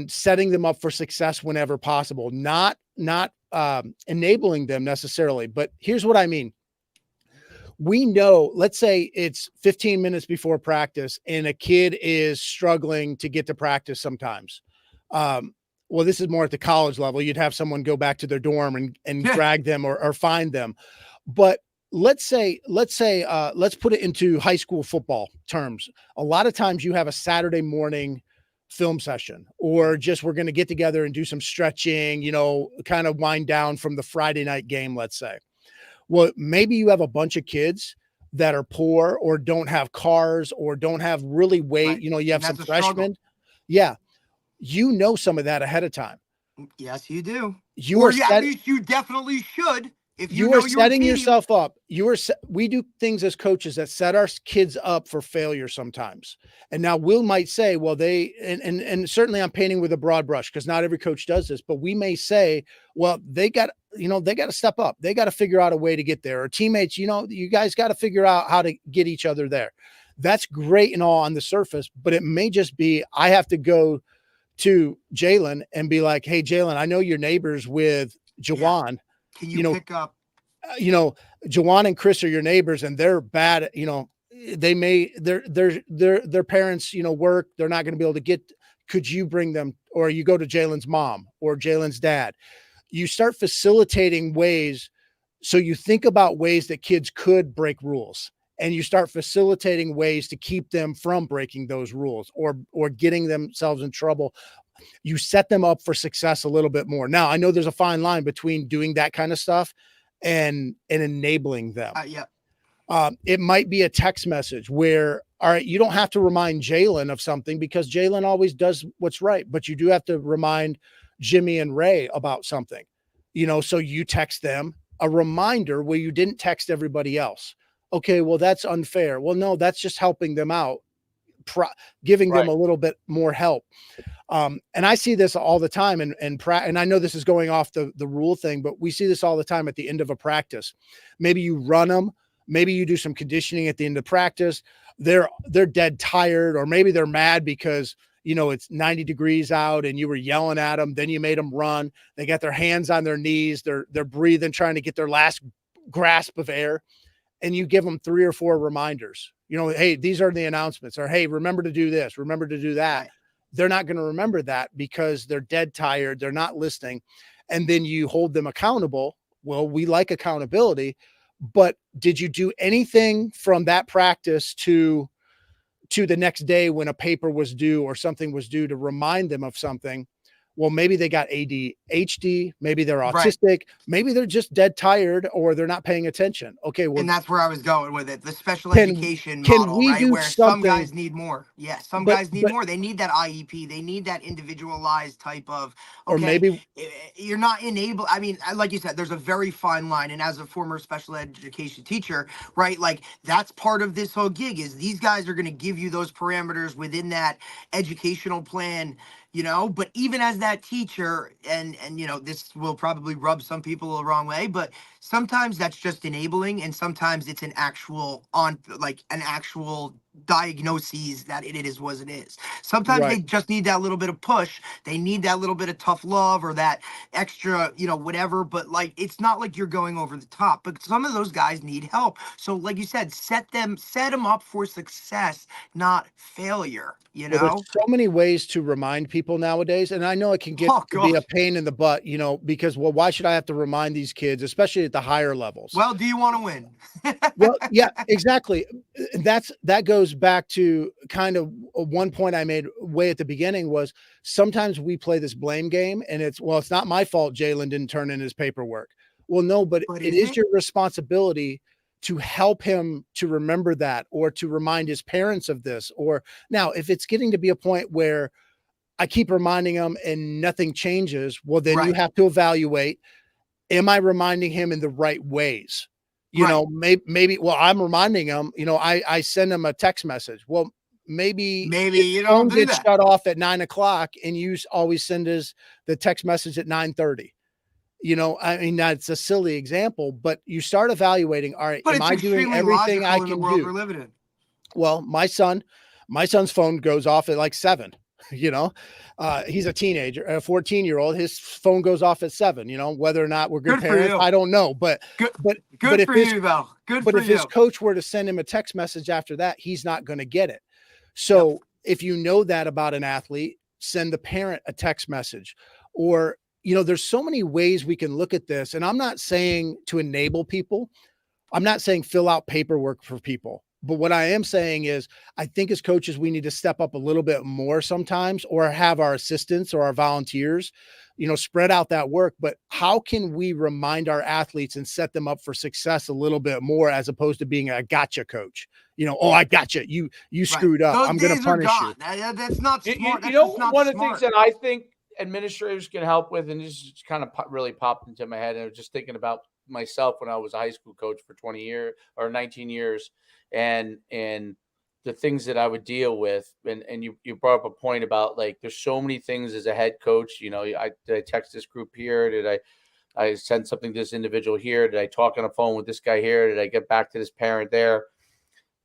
setting them up for success whenever possible, not enabling them necessarily. But here's what I mean. We know, let's say it's 15 minutes before practice and a kid is struggling to get to practice sometimes. Well, this is more at the college level. You'd have someone go back to their dorm and drag them or find them. But let's put it into high school football terms. A lot of times you have a Saturday morning film session, or just we're going to get together and do some stretching, kind of wind down from the Friday night game, let's say. Well, maybe you have a bunch of kids that are poor or don't have cars or don't have really weight.
Right.
You have some freshmen.
Struggle.
Yeah. Some of that ahead of time.
Yes, you do.
At
least you definitely should. If
you are setting yourself up. We do things as coaches that set our kids up for failure sometimes. And now Will might say, well, and certainly I'm painting with a broad brush because not every coach does this, but we may say, well, they got to step up. They got to figure out a way to get there. Or teammates, you guys got to figure out how to get each other there. That's great and all on the surface, but it may just be, I have to go to Jalen and be like, hey, Jalen, I know you're neighbors with Jawan.
Yeah. Can you pick up?
Jawan and Chris are your neighbors and they're bad. They may, their parents, work. They're not going to be able to get, could you bring them, or you go to Jalen's mom or Jalen's dad. You start facilitating ways. So you think about ways that kids could break rules, and you start facilitating ways to keep them from breaking those rules or getting themselves in trouble. You set them up for success a little bit more. Now, I know there's a fine line between doing that kind of stuff and enabling them. It might be a text message where, all right, you don't have to remind Jalen of something because Jalen always does what's right, but you do have to remind Jimmy and Ray about something, so you text them a reminder where you didn't text everybody else. Okay, well, that's unfair. Well, no, that's just helping them out, giving them a little bit more help. And I see this all the time. And I know this is going off the rule thing, but we see this all the time at the end of a practice. Maybe you run them. Maybe you do some conditioning at the end of practice. They're dead tired, or maybe they're mad because, it's 90 degrees out and you were yelling at them. Then you made them run. They got their hands on their knees. They're breathing, trying to get their last grasp of air. And you give them 3 or 4 reminders, hey, these are the announcements, or, hey, remember to do this, remember to do that. Right. They're not going to remember that because they're dead tired. They're not listening. And then you hold them accountable. Well, we like accountability, but did you do anything from that practice to the next day when a paper was due or something was due to remind them of something? Well, maybe they got ADHD, maybe they're autistic, right. Maybe they're just dead tired or they're not paying attention. Okay. Well,
and that's where I was going with it. The special education model, right? Where some guys need more. Yeah. Some guys need more. They need that IEP. They need that individualized type of, okay, or maybe you're not enabled. I mean, like you said, there's a very fine line. And as a former special education teacher, right? Like that's part of this whole gig is these guys are going to give you those parameters within that educational plan, but even as that teacher, and this will probably rub some people the wrong way, but sometimes that's just enabling, and sometimes it's an actual diagnoses that it is what it is. Sometimes they just need that little bit of push. They need that little bit of tough love or that extra, whatever. But it's not like you're going over the top. But some of those guys need help. So like you said, set them up for success, not failure. Well,
there's so many ways to remind people nowadays, and I know it can get to be a pain in the butt, because why should I have to remind these kids, especially at the higher levels?
Well, do you want to win?
Well, yeah, exactly. That goes back to kind of one point I made way at the beginning was sometimes we play this blame game and it's not my fault Jalen didn't turn in his paperwork. Well, no, but it is your responsibility to help him to remember that or to remind his parents of this. Or now if it's getting to be a point where I keep reminding him and nothing changes, well, then you have to evaluate, am I reminding him in the right ways? Maybe, I'm reminding him, I send him a text message. Well, maybe
you don't do that.
Shut off at 9:00 and you always send the text message at 9:30. I mean, that's a silly example, but you start evaluating, all right, am I doing everything I can do?
We're living in.
Well, my son's phone goes off at 7. He's a teenager, a 14-year-old. His phone goes off at 7. Whether or not we're good parents, I don't know. But
good for you though. Good
but
for
if
you.
his coach were to send him a text message after that, he's not going to get it. So if you know that about an athlete, send the parent a text message. Or there's so many ways we can look at this. And I'm not saying to enable people. I'm not saying fill out paperwork for people. But what I am saying is I think as coaches, we need to step up a little bit more sometimes, or have our assistants or our volunteers, spread out that work. But how can we remind our athletes and set them up for success a little bit more, as opposed to being a gotcha coach? Oh, I gotcha. You screwed up. I'm going to punish you.
That's not smart.
One of the things that I think administrators can help with, and this just kind of really popped into my head, and I was just thinking about myself when I was a high school coach for 20 years or 19 years, and the things that I would deal with. And you brought up a point about, like, there's so many things as a head coach. Did I text this group here? Did I send something to this individual here? Did I talk on the phone with this guy here? Did I get back to this parent there?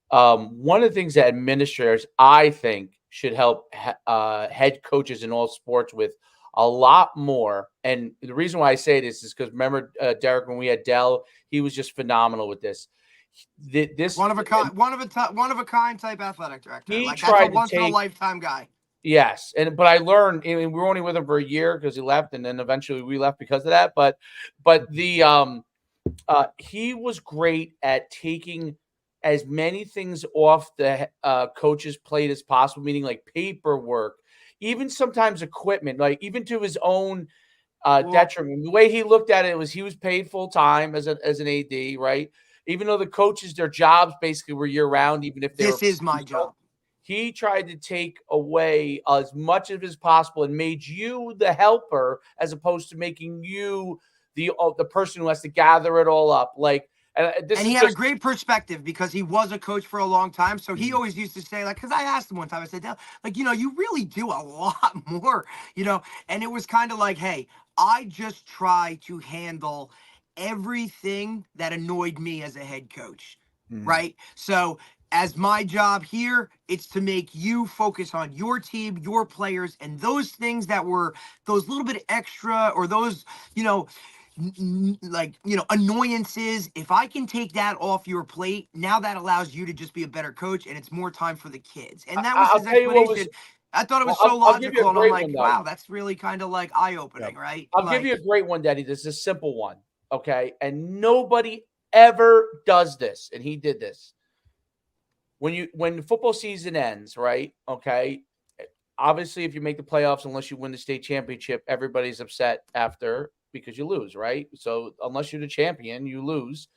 One of the things that administrators, I think, should help head coaches in all sports with a lot more. And the reason why I say this is because remember, Derek, when we had Dell, he was just phenomenal with this. This
one of a kind type athletic director.
He
like
tried
that's a once in a lifetime guy.
Yes, but I learned. I mean, we were only with him for a year because he left, and then eventually we left because of that. But the he was great at taking as many things off the coach's plate as possible, meaning like paperwork, even sometimes equipment, like even to his own detriment. The way he looked at it was he was paid full time as an AD, right? Even though the coaches, their jobs basically were year round, even if
this is my job.
He tried to take away as much of as possible and made you the helper, as opposed to making you the person who has to gather it all up. Like,
and he had a great perspective because he was a coach for a long time. So he always used to say, like, because I asked him one time, I said, like, you really do a lot more, and it was kind of like, hey, I just try to handle everything that annoyed me as a head coach, right? So as my job here, it's to make you focus on your team, your players, and those things that were those little bit extra, or those, annoyances. If I can take that off your plate, now that allows you to just be a better coach, and it's more time for the kids. And that was his explanation. I thought it was so logical, and I'm like, wow, that's really kind of like eye-opening, right?
I'll give you a great one, Daddy. This is a simple one, okay? And nobody ever does this, and he did this. When the football season ends, right? Okay. Obviously, if you make the playoffs, unless you win the state championship, everybody's upset after because you lose, right? So unless you're the champion, you lose.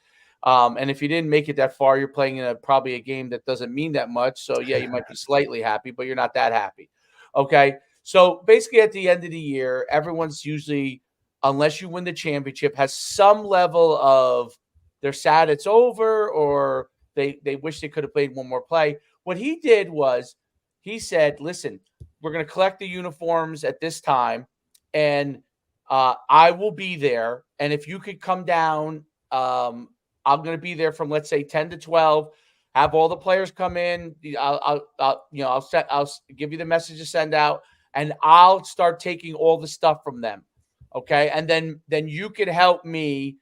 And if you didn't make it that far, you're playing in probably a game that doesn't mean that much. So yeah, you might be slightly happy, but you're not that happy. Okay. So basically at the end of the year, everyone's usually, unless you win the championship, has some level of they're sad it's over, or they wish they could have played one more play. What he did was he said, listen, we're going to collect the uniforms at this time, and I will be there. And if you could come down, I'm going to be there from, let's say, 10 to 12, have all the players come in. I'll give you the message to send out, and I'll start taking all the stuff from them. Okay. And then you can help me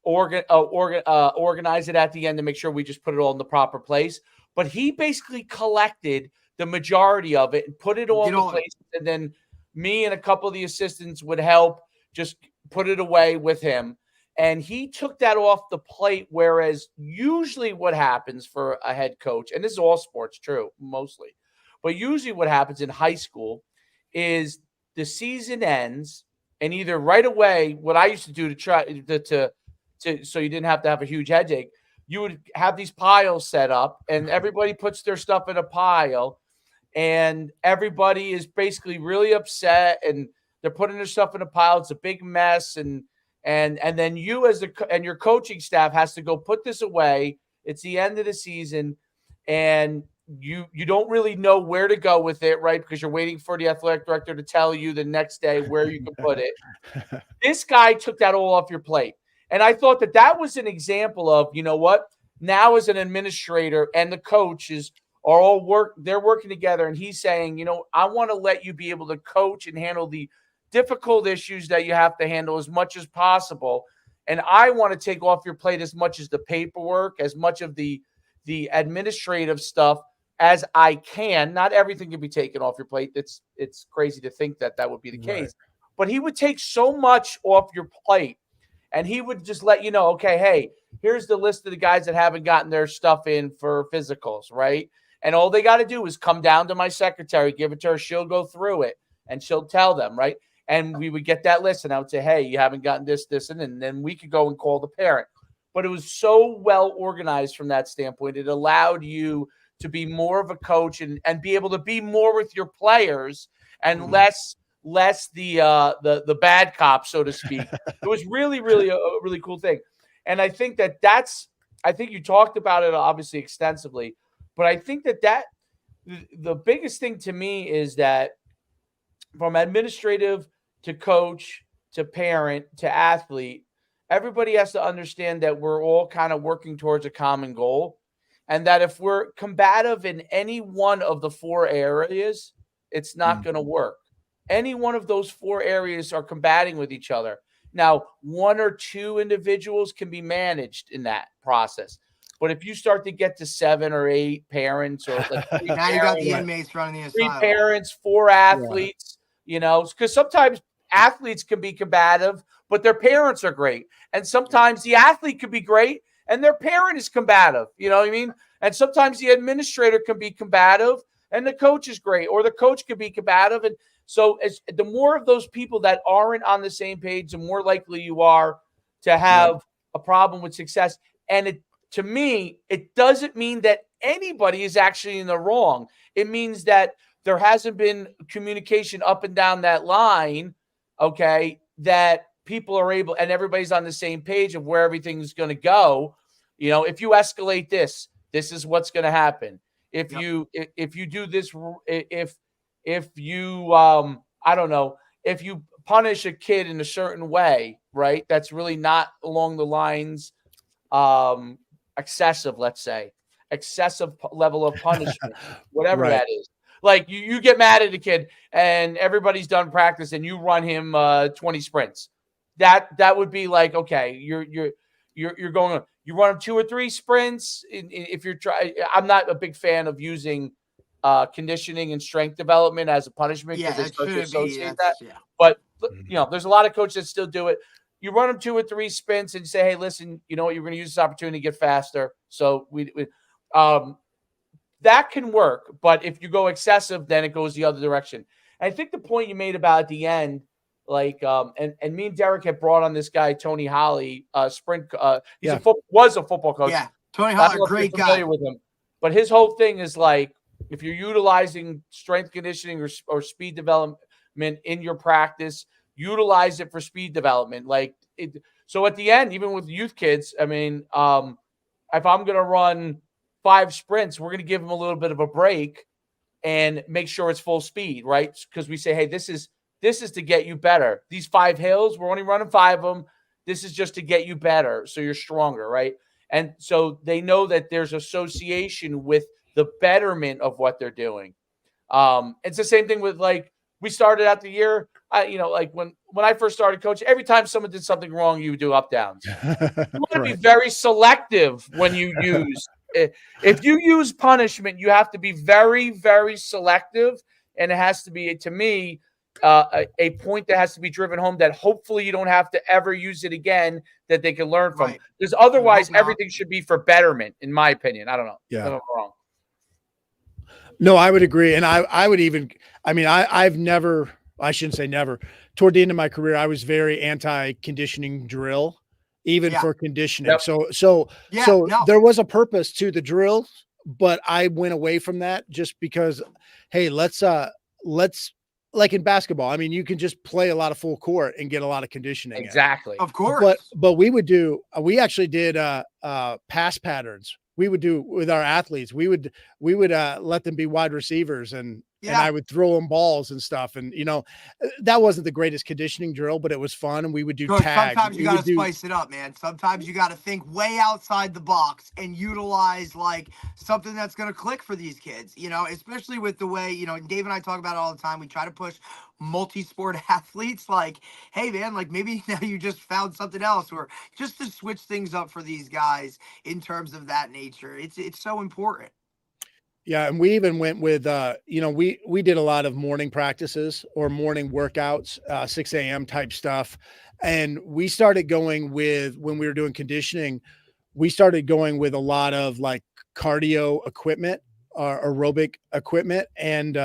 organize it at the end to make sure we just put it all in the proper place. But he basically collected the majority of it and put it all in the place. And then me and a couple of the assistants would help just put it away with him. And he took that off the plate. Whereas usually what happens for a head coach, and this is all sports true, mostly, but usually what happens in high school is the season ends, and either right away, what I used to do to try to so you didn't have to have a huge headache, you would have these piles set up, and everybody puts their stuff in a pile, and everybody is basically really upset, and they're putting their stuff in a pile. It's a big mess, and then you and your coaching staff has to go put this away. It's the end of the season, and you don't really know where to go with it, right? Because you're waiting for the athletic director to tell you the next day where you can put it. This guy took that all off your plate. And I thought that was an example of, you know what, now as an administrator and the coach is are all they're working together. And he's saying, I want to let you be able to coach and handle the difficult issues that you have to handle as much as possible. And I want to take off your plate as much as the paperwork, as much of the administrative stuff as I can. Not everything can be taken off your plate. It's crazy to think that would be the case. But he would take so much off your plate, and he would just let you know, okay, hey, here's the list of the guys that haven't gotten their stuff in for physicals, right? And all they got to do is come down to my secretary, give it to her, she'll go through it, and she'll tell them, right? And we would get that list, and I would say, hey, you haven't gotten this, and then we could go and call the parent. But it was so well organized from that standpoint. It allowed you to be more of a coach and be able to be more with your players and less the bad cop, so to speak. It was really, really a really cool thing. And I think I think you talked about it obviously extensively, but I think that the biggest thing to me is that from administrative to coach to parent to athlete, everybody has to understand that we're all kind of working towards a common goal. And that if we're combative in any one of the 4 areas, it's not going to work. Any one of those 4 areas are combating with each other. Now, 1 or 2 individuals can be managed in that process. But if you start to get to 7 or 8 parents, or like
now you got the inmates running the
3
asylum.
parents, 4 athletes, because sometimes athletes can be combative, but their parents are great. And sometimes the athlete could be great and their parent is combative. You know what I mean? And sometimes the administrator can be combative and the coach is great, or the coach could be combative. And so the more of those people that aren't on the same page, the more likely you are to have a problem with success. And to me, it doesn't mean that anybody is actually in the wrong. It means that there hasn't been communication up and down that line, okay, that people are able, and everybody's on the same page of where everything's going to go. If you escalate this is what's going to happen. If you do this, if you I don't know, if you punish a kid in a certain way, right, that's really not along the lines excessive, let's say, excessive level of punishment, whatever that is. Like you get mad at a kid and everybody's done practice and you run him 20 sprints. That would be like, okay, you're going on. You run him 2 or 3 sprints. If you're trying, I'm not a big fan of using conditioning and strength development as a punishment because they start to associate that. Yeah. But there's a lot of coaches that still do it. You run them 2 or 3 sprints and you say, hey, listen, you know what? You're going to use this opportunity to get faster. So that can work. But if you go excessive, then it goes the other direction. And I think the point you made about at the end, like, and me and Derek had brought on this guy, Tony Holly, sprint. Was a football coach.
Yeah, Tony Holly, great guy.
With him. But his whole thing is like, if you're utilizing strength conditioning or speed development in your practice, utilize it for speed development. So at the end, even with youth kids, I mean, if I'm going to run 5 sprints, we're going to give them a little bit of a break and make sure it's full speed, right? Because we say, hey, this is to get you better. These 5 hills, we're only running 5 of them. This is just to get you better so you're stronger, right? And so they know that there's association with the betterment of what they're doing. It's the same thing with, like, we started out the year, like when I first started coaching, every time someone did something wrong, you would do up downs. You want to be very selective when you use. If you use punishment, you have to be very, very selective, and it has to be, to me, a point that has to be driven home that hopefully you don't have to ever use it again, that they can learn from. Because otherwise, everything should be for betterment, in my opinion. I don't know.
Yeah.
If I'm wrong.
No, I would agree. And I would even, I've never, I shouldn't say never, toward the end of my career, I was very anti-conditioning drill, even for conditioning.
Yep.
So there was a purpose to the drills, but I went away from that just because, hey, let's like in basketball, I mean, you can just play a lot of full court and get a lot of conditioning.
Exactly.
Of course.
But we actually did pass patterns. We would do with our athletes. We would let them be wide receivers and and I would throw them balls and stuff. And, that wasn't the greatest conditioning drill, but it was fun. And we would do tags.
Sometimes you got to spice it up, man. Sometimes you got to think way outside the box and utilize like something that's going to click for these kids, especially with the way, Dave and I talk about it all the time. We try to push multi-sport athletes like, hey man, like maybe now you just found something else, or just to switch things up for these guys in terms of that nature. It's so important.
Yeah, and we even went with we did a lot of morning practices or morning workouts, 6 a.m. type stuff. And we started going with, when we were doing conditioning, we started going with a lot of like cardio equipment or aerobic equipment. And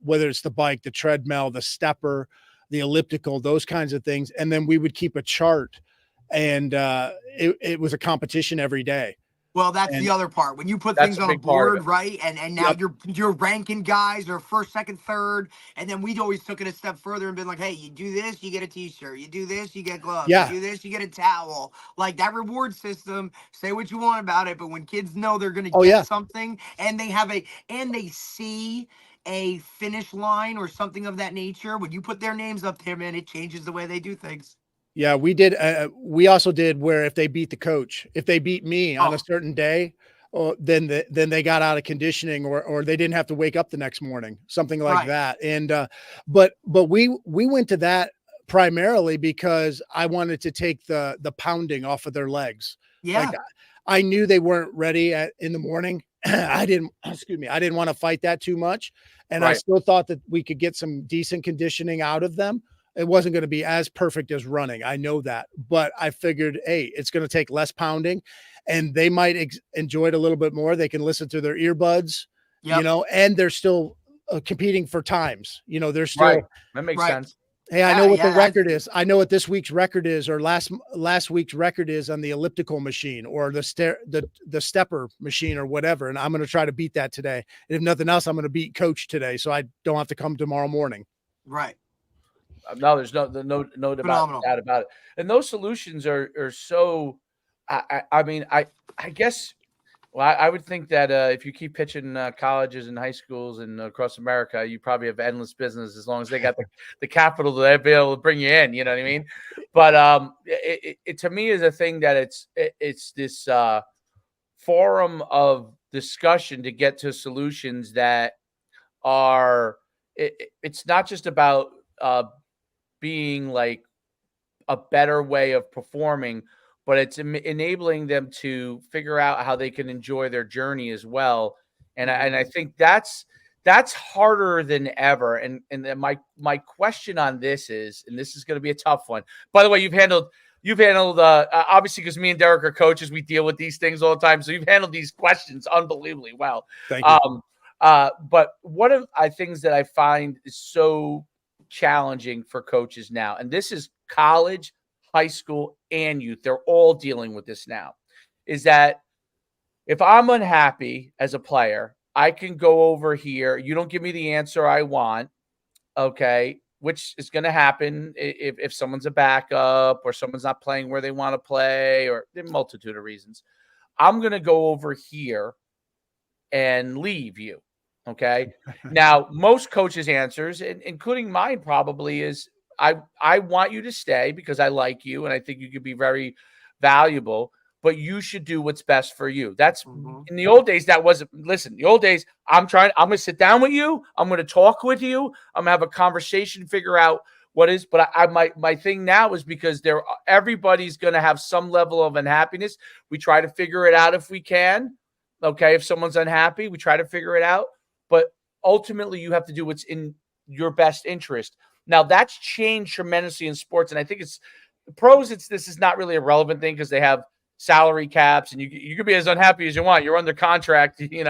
whether it's the bike, the treadmill, the stepper, the elliptical, those kinds of things. And then we would keep a chart, and it was a competition every day.
Well, that's the other part. When you put things on a board, right? And now you're ranking guys or first, second, third. And then we'd always took it a step further and been like, hey, you do this, you get a t-shirt. You do this, you get gloves.
Yeah.
You do this, you get a towel. Like that reward system, say what you want about it, but when kids know they're gonna get something and they see a finish line or something of that nature, when you put their names up there, man, it changes the way they do things.
Yeah, we did. We also did where if they beat the coach, if they beat me on a certain day, then they got out of conditioning, or they didn't have to wake up the next morning, something like that. And but we went to that primarily because I wanted to take the pounding off of their legs.
Yeah,
like, I knew they weren't ready in the morning. I didn't want to fight that too much, and I still thought that we could get some decent conditioning out of them. It wasn't going to be as perfect as running. I know that, but I figured, hey, it's going to take less pounding, and they might enjoy it a little bit more. They can listen to their earbuds, and they're still competing for times. They're still
That makes sense.
Hey, I know what the record is. I know what this week's record is, or last week's record is on the elliptical machine or the stepper machine or whatever. And I'm going to try to beat that today. And if nothing else, I'm going to beat coach today, so I don't have to come tomorrow morning.
Right.
No, there's no doubt about it. And those solutions are so. I mean, I guess. Well, I would think that if you keep pitching colleges and high schools and across America, you probably have endless business as long as they got the capital to be able to bring you in. You know what I mean? But it to me is a thing that it's this forum of discussion to get to solutions that are. It's not just about being like a better way of performing, but it's enabling them to figure out how they can enjoy their journey as well. And I think that's harder than ever. And then my question on this is, and this is going to be a tough one. By the way, you've handled obviously, because me and Derek are coaches, we deal with these things all the time. So you've handled these questions unbelievably well.
Thank you.
But one of the things that I find is so challenging for coaches now, and this is college, high school, and youth, they're all dealing with this now, is that if I'm unhappy as a player, I can go over here. You don't give me the answer I want, okay, which is going to happen if someone's a backup or someone's not playing where they want to play, or a multitude of reasons. I'm going to go over here and leave you. Okay. Now, most coaches' answers, including mine, probably is I want you to stay because I like you and I think you could be very valuable, but you should do what's best for you. That's in the old days. That wasn't. Listen, the old days. I'm going to sit down with you. I'm going to talk with you. I'm going to have a conversation, figure out what is. But my thing now is because everybody's going to have some level of unhappiness. We try to figure it out if we can. Okay, if someone's unhappy, we try to figure it out. But ultimately, you have to do what's in your best interest. Now, that's changed tremendously in sports, and I think it's the pros. This is not really a relevant thing because they have salary caps, and you can be as unhappy as you want. You're under contract, you're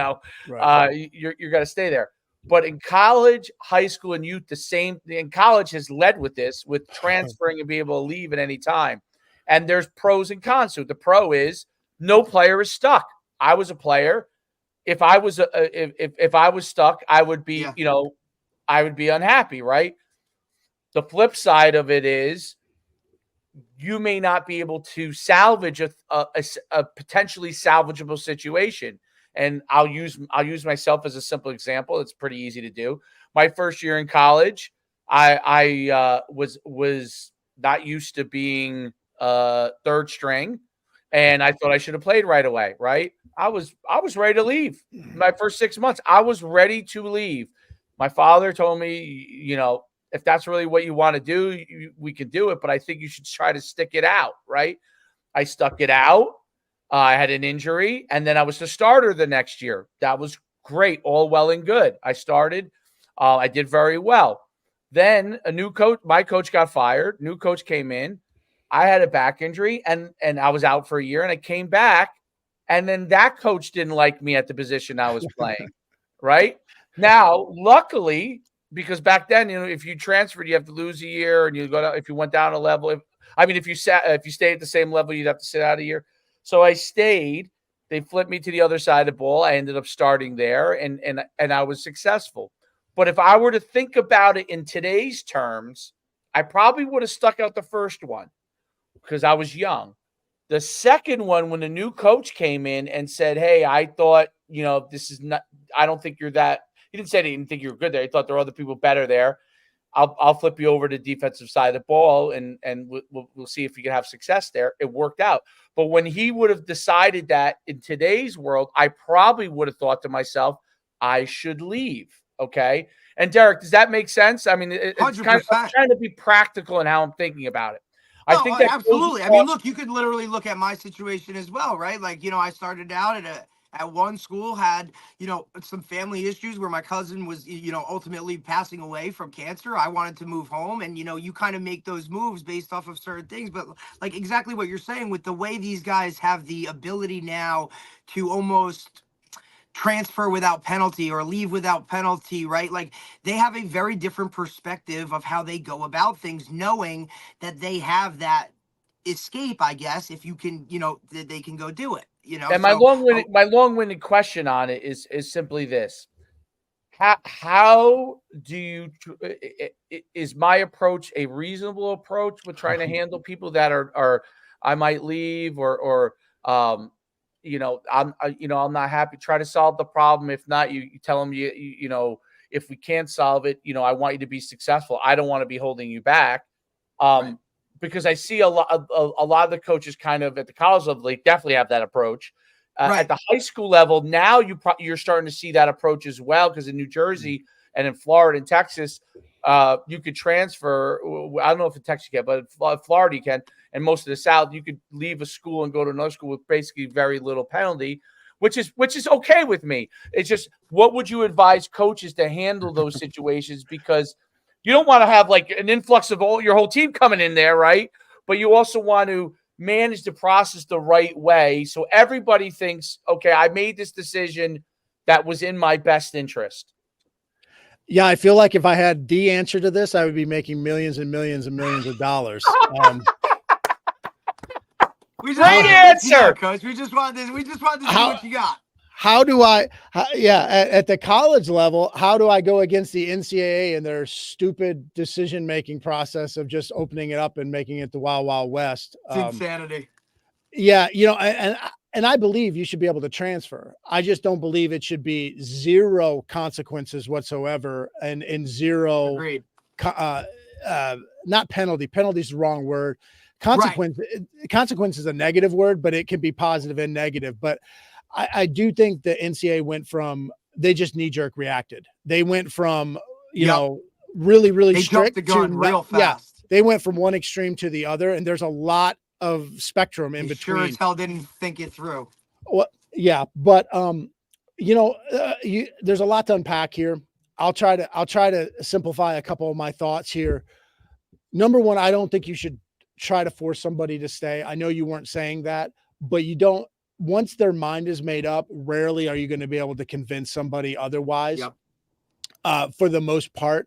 got to stay there. But in college, high school, and youth, the same. In college has led with this, with transferring and being able to leave at any time. And there's pros and cons to it. The pro is no player is stuck. I was a player. If I was if I was stuck, I would be, I would be unhappy, right? The flip side of it is you may not be able to salvage a potentially salvageable situation. And I'll use myself as a simple example. It's pretty easy to do. My first year in college, I was not used to being third string, and I thought I should have played right away. Right? I was ready to leave. My first 6 months, I was ready to leave. My father told me, if that's really what you want to do, we can do it, but I think you should try to stick it out. Right? I stuck it out. I had an injury, and then I was the starter the next year. That was great, all well and good. I started. I did very well. Then a new coach, my coach got fired. New coach came in. I had a back injury, and I was out for a year, and I came back, and then that coach didn't like me at the position I was playing. Right? Now, luckily, because back then, if you transferred, you have to lose a year, and if you went down a level. If you stayed at the same level, you'd have to sit out a year. So I stayed. They flipped me to the other side of the ball. I ended up starting there, and I was successful. But if I were to think about it in today's terms, I probably would have stuck out the first one because I was young. The second one, when the new coach came in and said, "Hey, I thought, this is not. I don't think you're that." He didn't say he didn't think you were good there. He thought there were other people better there. I'll flip you over to the defensive side of the ball, and we'll see if you can have success there. It worked out. But when he would have decided that in today's world, I probably would have thought to myself, I should leave. Okay. And Derek, does that make sense? I mean, it's kind of, I'm trying to be practical in how I'm thinking about it. I think that
absolutely. I mean, look, you could literally look at my situation as well, right? Like, I started out at one school, had, some family issues where my cousin was, ultimately passing away from cancer. I wanted to move home, and, you kind of make those moves based off of certain things. But like exactly what you're saying, with the way these guys have the ability now to almost transfer without penalty or leave without penalty, right? Like, they have a very different perspective of how they go about things, knowing that they have that escape, I guess, if you can, that they can go do it.
And my long-winded question on it is simply this: how do you? Is my approach a reasonable approach with trying to handle people that are I might leave or I'm not happy. Try to solve the problem. If not, you tell them if we can't solve it, I want you to be successful. I don't want to be holding you back. Right. Because I see a lot of the coaches kind of at the college level, they definitely have that approach. Right. At the high school level, now you're starting to see that approach as well, because in New Jersey and in Florida and Texas, you could transfer. I don't know if in Texas you can, but in Florida you can, and most of the South, you could leave a school and go to another school with basically very little penalty, which is okay with me. It's just, what would you advise coaches to handle those situations? Because you don't want to have like an influx of your whole team coming in there, right? But you also want to manage the process the right way, so everybody thinks, okay, I made this decision that was in my best interest.
Yeah, I feel like if I had the answer to this, I would be making millions and millions and millions of dollars.
Great answer, Coach. We just wanted to see what you got.
How do I, at the college level, how do I go against the NCAA and their stupid decision-making process of just opening it up and making it the Wild Wild West?
It's insanity.
Yeah, and I believe you should be able to transfer. I just don't believe it should be zero consequences whatsoever and zero.
Agreed.
Not penalty. Penalty is the wrong word. Consequence. Right. Consequence is a negative word, but it can be positive and negative. But I do think the NCAA went from, they just knee-jerk reacted. They went from, really, really strict
jumped the gun real fast.
Yeah, they went from one extreme to the other, and there's a lot of spectrum in between.
Sure as hell didn't think it through.
Well, yeah, but there's a lot to unpack here. I'll try to simplify a couple of my thoughts here. Number one, I don't think you should try to force somebody to stay. I know you weren't saying that, but you don't. Once their mind is made up, rarely are you going to be able to convince somebody otherwise. Yep. For the most part.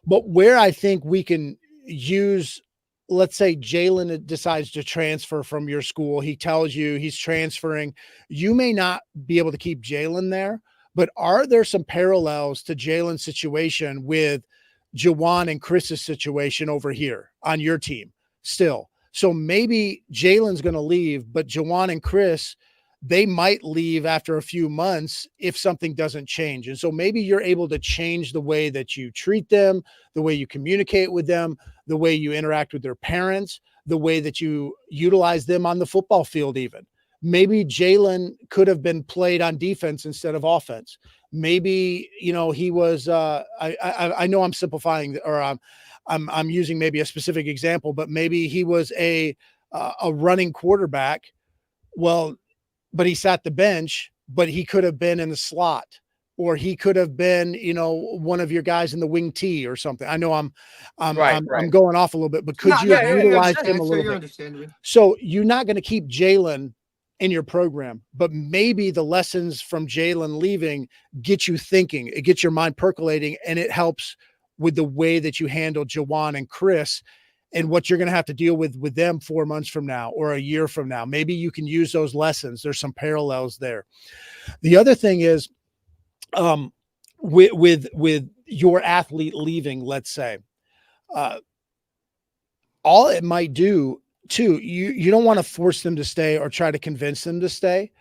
But where I think we can use, let's say Jalen decides to transfer from your school. He tells you he's transferring. You may not be able to keep Jalen there, but are there some parallels to Jalen's situation with Jawan and Chris's situation over here on your team still? So maybe Jalen's going to leave, but Jawan and Chris, they might leave after a few months if something doesn't change. And so maybe you're able to change the way that you treat them, the way you communicate with them, the way you interact with their parents, the way that you utilize them on the football field even. Maybe Jalen could have been played on defense instead of offense. Maybe, he was I know I'm simplifying, or I'm using maybe a specific example, but maybe he was a running quarterback. Well, but he sat the bench, but he could have been in the slot, or he could have been, one of your guys in the wing T or something. I know I'm going off a little bit, but could
No,
you
no,
have
it makes
utilized him a
sense. So
little
you're
bit?
understanding.
So you're not going to keep Jalen in your program, but maybe the lessons from Jalen leaving get you thinking, it gets your mind percolating, and it helps with the way that you handle Jawan and Chris and what you're going to have to deal with them 4 months from now or a year from now. Maybe you can use those lessons. There's some parallels there. The other thing is, with your athlete leaving, let's say, all it might do too, you don't want to force them to stay or try to convince them to stay,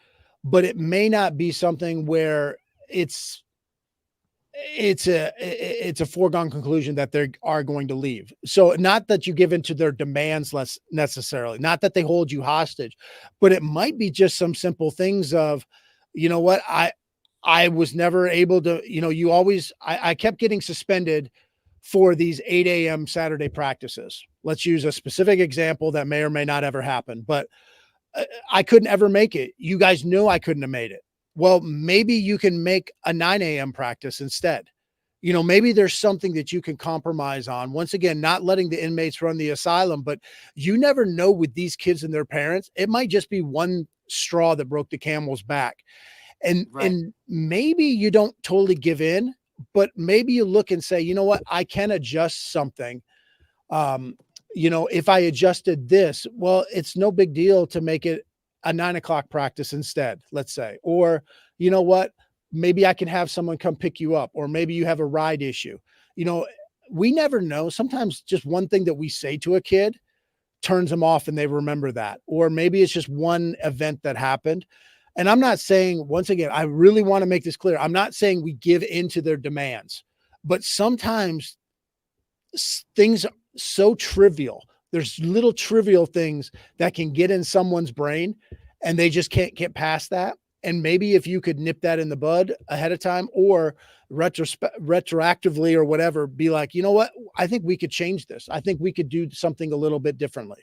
but it may not be something where it's a foregone conclusion that they are going to leave. So not that you give into their demands less necessarily, not that they hold you hostage, but it might be just some simple things of, you know what, I was never able to, I kept getting suspended for these 8 a.m. Saturday practices. Let's use a specific example that may or may not ever happen, but I couldn't ever make it. You guys knew I couldn't have made it. Well, maybe you can make a 9 a.m. practice instead. Maybe there's something that you can compromise on. Once again, not letting the inmates run the asylum, but you never know with these kids and their parents. It might just be one straw that broke the camel's back. And maybe you don't totally give in, but maybe you look and say, you know what, I can adjust something. If I adjusted this, well, it's no big deal to make it a 9 o'clock practice instead, let's say. Or, you know what, maybe I can have someone come pick you up, or maybe you have a ride issue. We never know. Sometimes just one thing that we say to a kid turns them off and they remember that. Or maybe it's just one event that happened. And I'm not saying, once again, I really want to make this clear. I'm not saying we give into their demands, but sometimes things are so trivial. There's little trivial things that can get in someone's brain and they just can't get past that. And maybe if you could nip that in the bud ahead of time, or retroactively or whatever, be like, you know what, I think we could change this. I think we could do something a little bit differently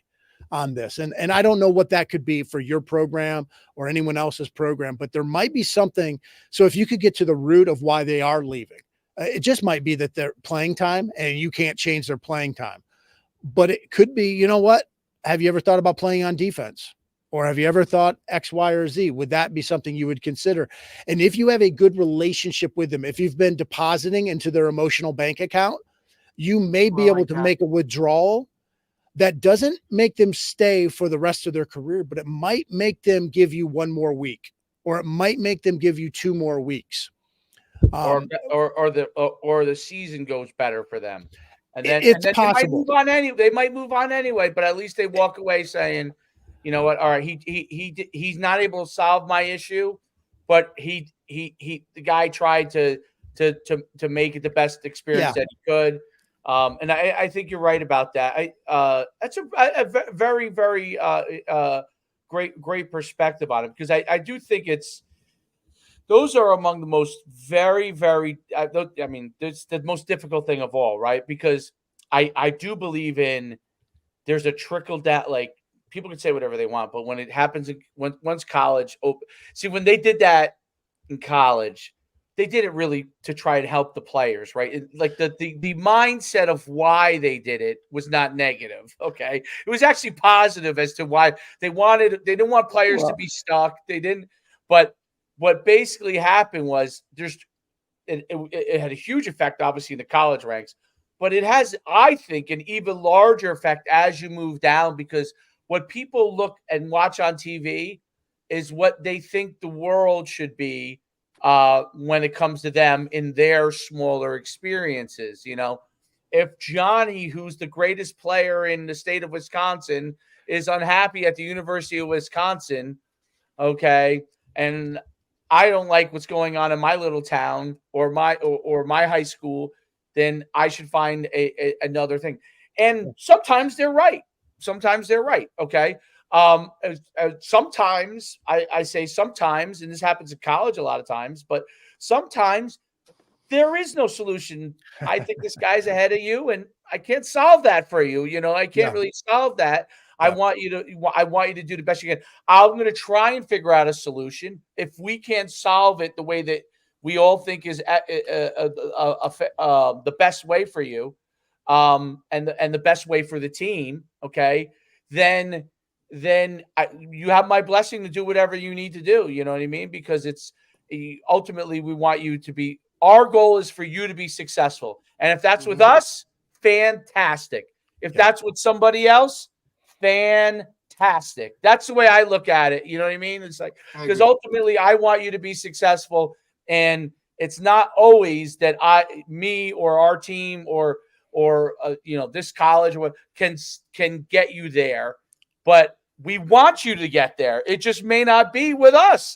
on this. And I don't know what that could be for your program or anyone else's program, but there might be something. So if you could get to the root of why they are leaving, it just might be that they're playing time and you can't change their playing time. But it could be, you know what? Have you ever thought about playing on defense? Or have you ever thought X, Y, or Z? Would that be something you would consider? And if you have a good relationship with them, if you've been depositing into their emotional bank account, you may be able to make a withdrawal that doesn't make them stay for the rest of their career, but it might make them give you one more week, or it might make them give you 2 more weeks.
Or the season goes better for them. And then,
it's
they might
possible.
move on they might move on anyway, but at least they walk away saying, you know what, all right, he's not able to solve my issue, but the guy tried to make it the best experience that he could. And I think you're right about that. That's a very, very great perspective on it, because I do think those are among the most very, very, I mean, it's the most difficult thing of all, right? Because I do believe there's a trickle down, like, people can say whatever they want, but when it happens, once college, see, when they did that in college, they did it really to try and help the players, right? Like the mindset of why they did it was not negative. Okay. It was actually positive as to why they didn't want players to be stuck. They didn't, but what basically happened was it had a huge effect, obviously, in the college ranks, but it has, I think, an even larger effect as you move down, because what people look and watch on TV is what they think the world should be when it comes to them in their smaller experiences. If Johnny, who's the greatest player in the state of Wisconsin, is unhappy at the University of Wisconsin, okay, and I don't like what's going on in my little town or my high school, then I should find another thing. And sometimes they're right. Sometimes they're right. Okay. Sometimes I say sometimes, and this happens in college a lot of times, but sometimes there is no solution. I think this guy's ahead of you, and I can't solve that for you. I can't
Yeah.
really solve that. I
Yeah.
want you to do the best you can. I'm going to try and figure out a solution. If we can't solve it the way that we all think is the best way for you, and the best way for the team, okay, then you have my blessing to do whatever you need to do. You know what I mean? Because ultimately we want you to be. Our goal is for you to be successful, and if that's with us, fantastic. If that's with somebody else, fantastic. That's the way I look at it. You know what I mean? It's like, because ultimately I want you to be successful, and it's not always that me or our team or this college or what can get you there, but we want you to get there. It just may not be with us.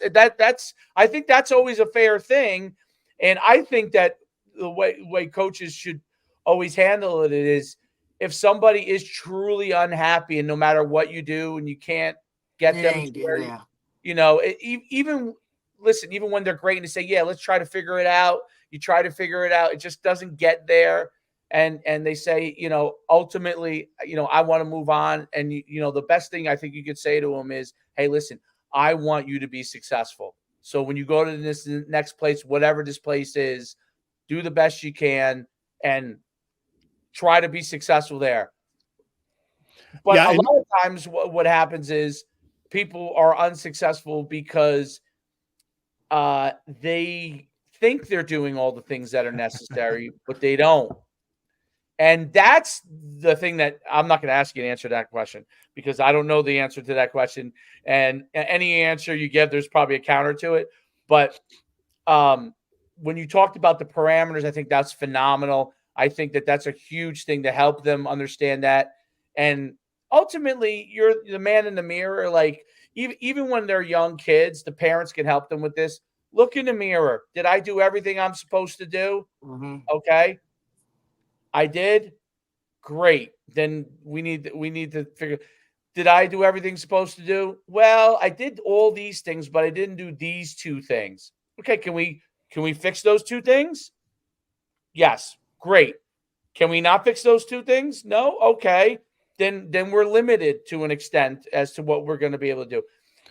I think that's always a fair thing, and I think that the way coaches should always handle it is, if somebody is truly unhappy and no matter what you do and you can't get them to where, even listen, even when they're great and they say, yeah, let's try to figure it out. You try to figure it out. It just doesn't get there. And they say, ultimately, I want to move on. And, the best thing I think you could say to them is, hey, listen, I want you to be successful. So when you go to this next place, whatever this place is, do the best you can and try to be successful there. But a lot of times what happens is people are unsuccessful because they think they're doing all the things that are necessary, but they don't. And that's the thing that I'm not going to ask you to answer that question, because I don't know the answer to that question. And any answer you give, there's probably a counter to it. But when you talked about the parameters, I think that's phenomenal. I think that that's a huge thing to help them understand that. And ultimately, you're the man in the mirror. Like, even when they're young kids, the parents can help them with this. Look in the mirror. Did I do everything I'm supposed to do? Okay. I did. Great. Then we need to figure, did I do everything I'm supposed to do? Well, I did all these things, but I didn't do these two things. Okay, can we fix those two things? Yes. Great. Can we not fix those two things? No. Okay. Then we're limited to an extent as to what we're going to be able to do.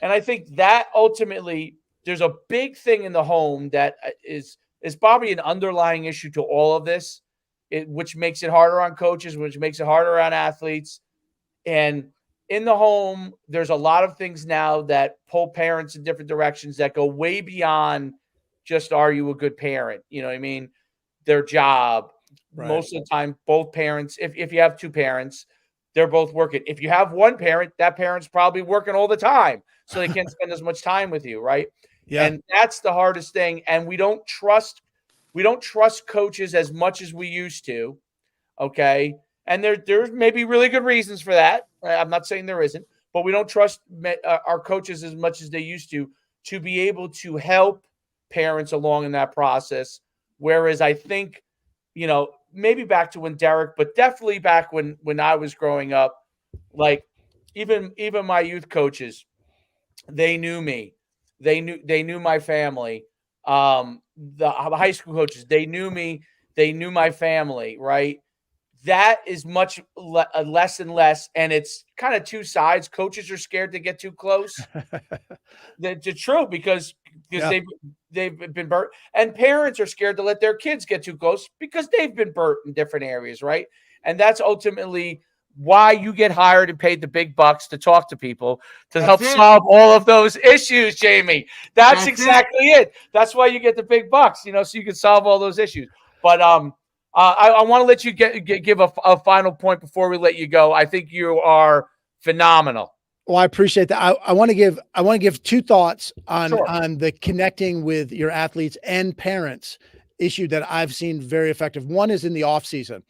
And I think that ultimately there's a big thing in the home that is probably an underlying issue to all of this, which makes it harder on coaches, which makes it harder on athletes. And in the home, there's a lot of things now that pull parents in different directions that go way beyond just, are you a good parent? You know what I mean? Their job. Right. Most of the time, both parents, if you have two parents, they're both working. If you have one parent, that parent's probably working all the time, so they can't spend as much time with you, right? Yeah. And that's the hardest thing. And we don't trust coaches as much as we used to. Okay. And there's maybe really good reasons for that. I'm not saying there isn't, but we don't trust our coaches as much as they used to be able to help parents along in that process. Whereas I think, maybe back to when Derek, but definitely back when I was growing up, like even my youth coaches, they knew me. They knew my family. The high school coaches, they knew me. They knew my family, right? That is much less and less, and it's kind of two sides. Coaches are scared to get too close. That's true, because they've been burnt, and parents are scared to let their kids get too close because they've been burnt in different areas, right? And that's ultimately why you get hired and paid the big bucks to talk to people to help solve all of those issues, Jamie. That's exactly it. That's why you get the big bucks, so you can solve all those issues. But I want to let you give a final point before we let you go. I think you are phenomenal.
Well, I appreciate that. I want to give two thoughts on the connecting with your athletes and parents issue that I've seen very effective. One is in the off season.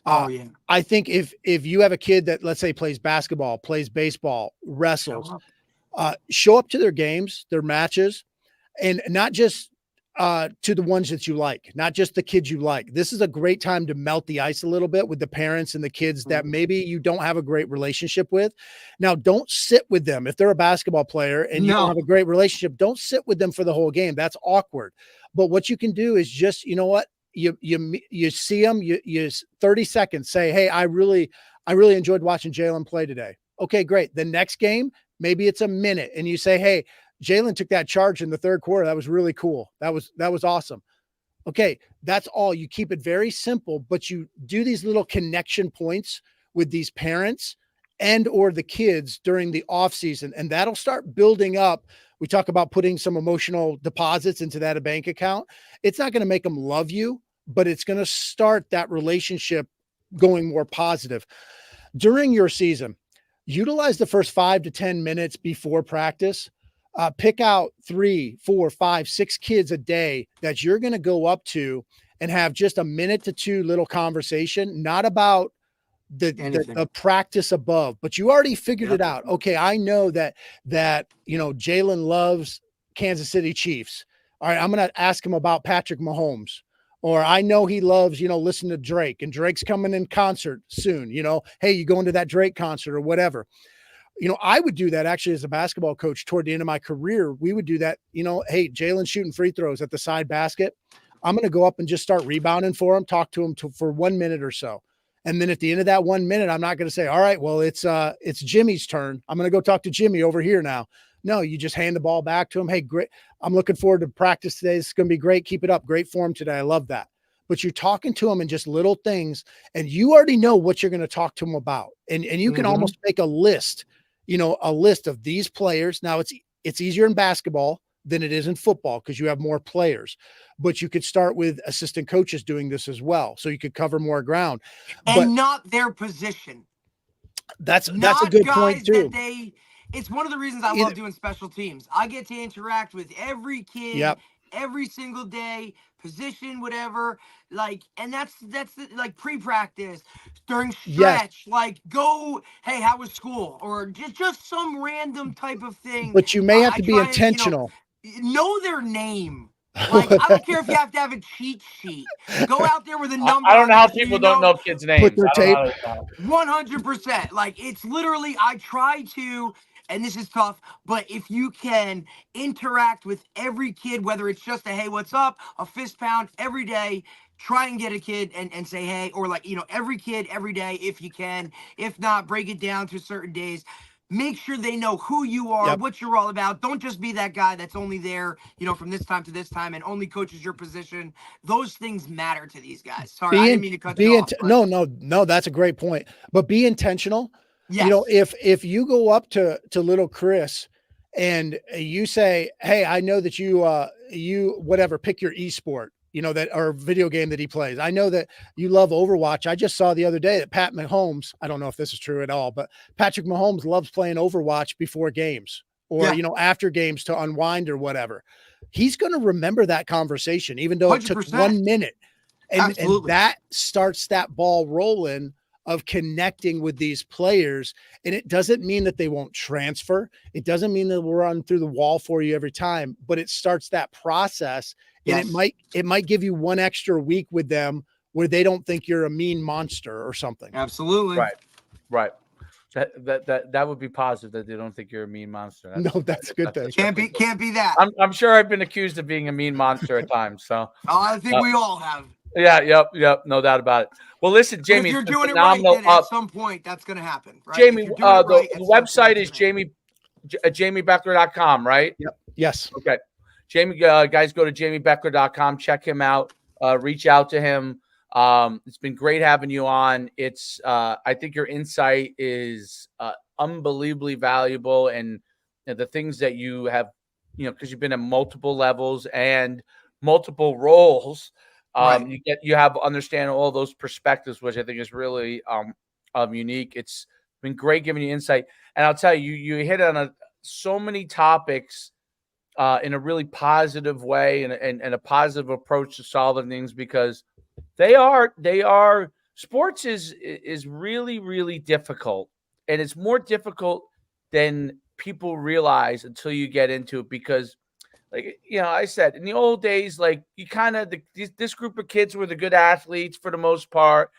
I think if you have a kid that, let's say, plays basketball, plays baseball, wrestles, show up to their games, their matches, and not just to the ones that you like, not just the kids you like. This is a great time to melt the ice a little bit with the parents and the kids that maybe you don't have a great relationship with. Now, don't sit with them. If they're a basketball player and you don't have a great relationship, don't sit with them for the whole game. That's awkward. But what you can do is just, you know what? You see them, you 30 seconds, say, hey, I really enjoyed watching Jalen play today. Okay, great. The next game, maybe it's a minute, and you say, hey, Jalen took that charge in the third quarter. That was really cool. That was awesome. Okay, that's all. You keep it very simple, but you do these little connection points with these parents and or the kids during the off season, and that'll start building up. We talk about putting some emotional deposits into that bank account. It's not going to make them love you, but it's going to start that relationship going more positive. During your season, utilize the first 5 to 10 minutes before practice. Pick out 3, 4, 5, 6 kids a day that you're going to go up to and have just a minute to 2 little conversation, not about the practice above, but you already figured it out. Okay, I know that Jalen loves Kansas City Chiefs. All right, I'm going to ask him about Patrick Mahomes. Or I know he loves, listening to Drake, and Drake's coming in concert soon. Hey, you going to that Drake concert or whatever. I would do that actually as a basketball coach toward the end of my career. We would do that, hey, Jalen's shooting free throws at the side basket. I'm going to go up and just start rebounding for him, talk to him for 1 minute or so. And then at the end of that 1 minute, I'm not going to say, all right, well, it's Jimmy's turn. I'm going to go talk to Jimmy over here now. No, you just hand the ball back to him. Hey, great. I'm looking forward to practice today. It's going to be great. Keep it up. Great form today. I love that. But you're talking to him in just little things, and you already know what you're going to talk to him about. And you can almost make a list, a list of these players. Now it's easier in basketball than it is in football because you have more players, but you could start with assistant coaches doing this as well. So you could cover more ground
and not their position.
That's a good point too.
It's one of the reasons I love doing special teams. I get to interact with every kid every single day, position, whatever. And that's like pre-practice, during stretch, go, hey, how was school? Or just some random type of thing.
But you may have to be intentional.
Know their name. I don't care if you have to have a cheat sheet. Go out there with a number.
I don't know how people don't know kids' names.
Put their tape.
100%. It's literally, I try to, and this is tough, but if you can interact with every kid, whether it's just a, hey, what's up, a fist pound every day, try and get a kid and say, hey, or every kid every day if you can. If not, break it down to certain days. Make sure they know who you are, what you're all about. Don't just be that guy that's only there, from this time to this time and only coaches your position. Those things matter to these guys. Sorry, I didn't mean to cut you off.
No, that's a great point. But be intentional.
Yes.
If you go up to little Chris and you say, hey, I know that you whatever, pick your esport, that or video game that he plays. I know that you love Overwatch. I just saw the other day that Pat Mahomes, I don't know if this is true at all, but Patrick Mahomes loves playing Overwatch before games or, after games to unwind or whatever. He's going to remember that conversation, even though 100%. It took 1 minute. And that starts that ball rolling of connecting with these players. And it doesn't mean that they won't transfer. It doesn't mean that we'll run through the wall for you every time, but it starts that process. And it might give you 1 extra week with them where they don't think you're a mean monster or something.
Absolutely.
Right. That would be positive, that they don't think you're a mean monster.
That's a good thing.
Can't be that.
I'm sure I've been accused of being a mean monster at times. So
I think we all have.
Yeah. Yep. No doubt about it. Well, listen, Jamie,
if you're doing it right, then at some point that's going to happen. Right?
Jamie, the website is jamybechler.com, right?
Yep. Yes.
Okay. Jamie, guys, go to jamybechler.com. Check him out. Reach out to him. It's been great having you on. It's I think your insight is unbelievably valuable, and the things that you have, because you've been at multiple levels and multiple roles. Right. You have understand all those perspectives, which I think is really unique. It's been great giving you insight, and I'll tell you, you hit on so many topics in a really positive way and a positive approach to solving things, because they are sports is really, really difficult, and it's more difficult than people realize until you get into it, because like, I said, in the old days, like, you kind of, this group of kids were the good athletes for the most part,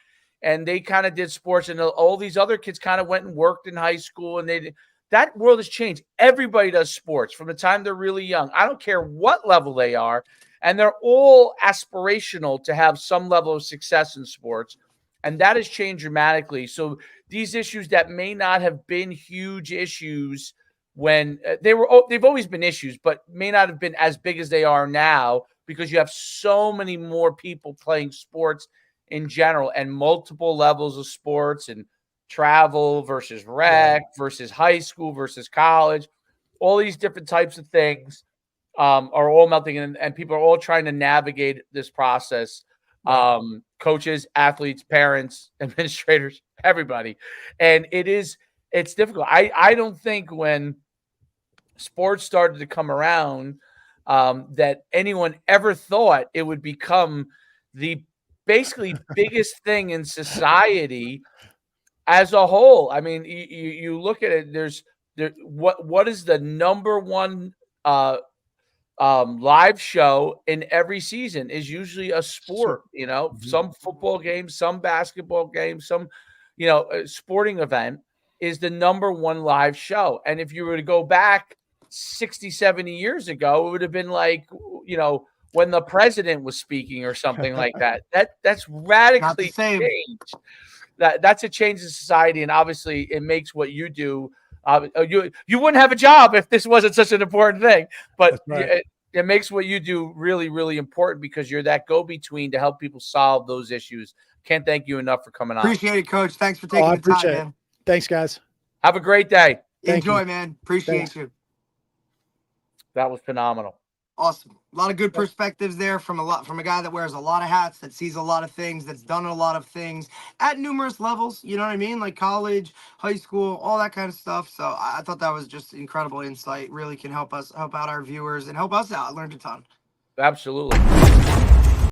and they kind of did sports, and all these other kids kind of went and worked in high school, and that world has changed. Everybody does sports from the time they're really young. I don't care what level they are, and they're all aspirational to have some level of success in sports, and that has changed dramatically. So these issues that may not have been huge issues when they've always been issues, but may not have been as big as they are now, because you have so many more people playing sports in general, and multiple levels of sports, and travel versus rec versus high school versus college. All these different types of things are all melting, and people are all trying to navigate this process. Coaches, athletes, parents, administrators, everybody. And it's difficult. I don't think when sports started to come around that anyone ever thought it would become the basically biggest thing in society as a whole. I mean, you look at it, what is the number one live show in every season is usually a sport, some football game, some basketball game, some, sporting event is the number one live show. And if you were to go back 60, 70 years ago, it would have been like, when the president was speaking or something like that. That's radically changed. That's a change in society, and obviously it makes what you do. You wouldn't have a job if this wasn't such an important thing, but it makes what you do really, really important, because you're that go-between to help people solve those issues. Can't thank you enough for coming on.
Appreciate it, Coach. Thanks for taking the time, man.
Thanks, guys.
Have a great day.
Enjoy, man. Appreciate you.
That was phenomenal.
Awesome. A lot of good perspectives there from a guy that wears a lot of hats, that sees a lot of things, that's done a lot of things at numerous levels. You know what I mean? Like college, high school, all that kind of stuff. So I thought that was just incredible insight. Really can help out our viewers and help us out. I learned a ton.
Absolutely.